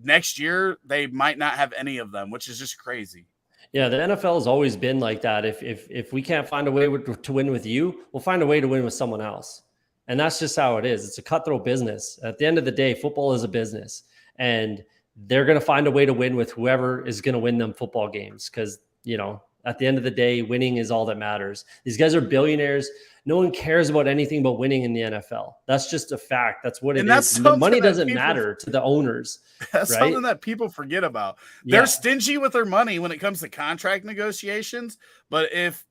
next year they might not have any of them, which is just crazy. Yeah, the NFL has always been like that. If we can't find a way to win with you, we'll find a way to win with someone else. And that's just how it is. It's a cutthroat business. At the end of the day, football is a business, and they're going to find a way to win with whoever is going to win them football games. Because, you know, at the end of the day, winning is all that matters. These guys are billionaires. No one cares about anything but winning in the NFL. That's just a fact. That's what it is. The money doesn't matter to the owners. That's something that people forget about. They're stingy with their money when it comes to contract negotiations. But if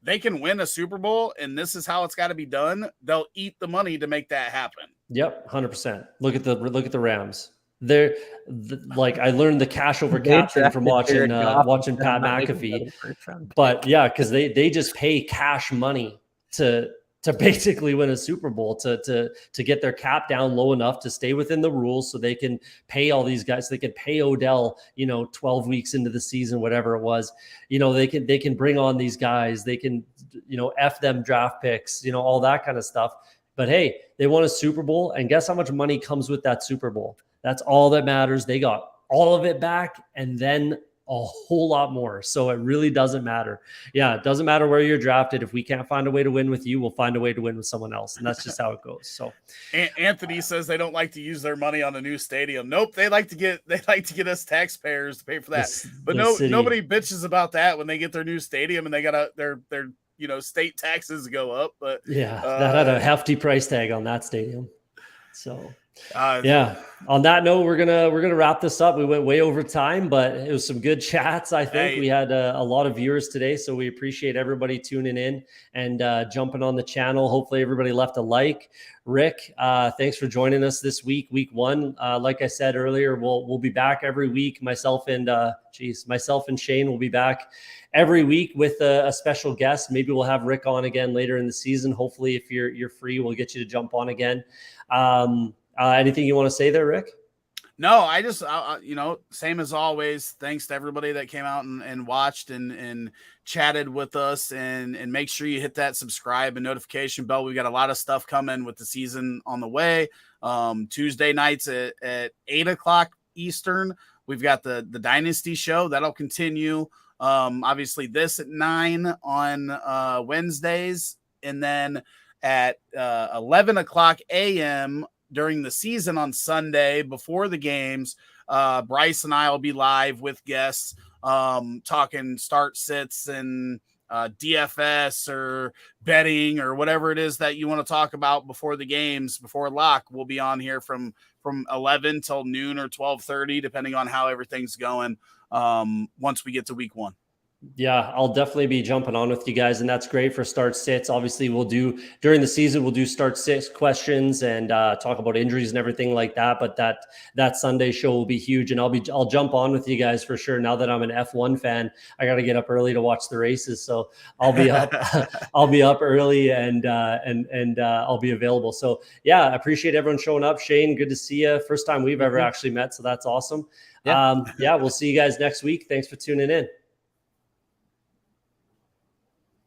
they can win a Super Bowl and this is how it's got to be done, they'll eat the money to make that happen. Yep, 100%. Look at the Rams. They're like, I learned the cash over captain from watching Pat McAfee. But yeah, because they just pay cash money to basically win a Super Bowl, to get their cap down low enough to stay within the rules so they can pay all these guys. They can pay Odell, you know, 12 weeks into the season, whatever it was. You know, they can bring on these guys. They can, you know, F them draft picks, you know, all that kind of stuff. But hey, they won a Super Bowl, and guess how much money comes with that Super Bowl? That's all that matters. They got all of it back and then a whole lot more. So it really doesn't matter. Yeah, it doesn't matter where you're drafted. If we can't find a way to win with you, we'll find a way to win with someone else. And that's just how it goes. So Anthony says they don't like to use their money on a new stadium. Nope, they like to get us taxpayers to pay for that. But nobody bitches about that when they get their new stadium and they got their you know, state taxes go up. But yeah, that had a hefty price tag on that stadium. So on that note, we're gonna wrap this up. We went way over time, but it was some good chats. I think we had a lot of viewers today, so we appreciate everybody tuning in and jumping on the channel. Hopefully everybody left a like. Rick, thanks for joining us this week 1. Like I said earlier, we'll be back every week. Myself and Shane will be back every week with a special guest. Maybe we'll have Rick on again later in the season. Hopefully, if you're free, we'll get you to jump on again. Anything you want to say there, Rick? No, I just, you know, same as always. Thanks to everybody that came out and watched and chatted with us, and make sure you hit that subscribe and notification bell. We've got a lot of stuff coming with the season on the way. Tuesday nights at 8:00 Eastern, we've got the Dynasty show that'll continue. Obviously this at 9 on Wednesdays, and then at 11 o'clock a.m. during the season on Sunday before the games. Bryce and I will be live with guests talking start sits and DFS or betting or whatever it is that you want to talk about before the games, before lock. We'll be on here from 11 till noon or 12:30, depending on how everything's going once we get to week 1. Yeah, I'll definitely be jumping on with you guys, and that's great for start sits. Obviously, we'll do during the season, we'll do start sits questions and talk about injuries and everything like that. But that Sunday show will be huge, and I'll jump on with you guys for sure. Now that I'm an F1 fan, I got to get up early to watch the races, so I'll be up. I'll be up early and I'll be available. So yeah, I appreciate everyone showing up. Shane, good to see you. First time we've ever actually met, so that's awesome. Yeah. We'll see you guys next week. Thanks for tuning in.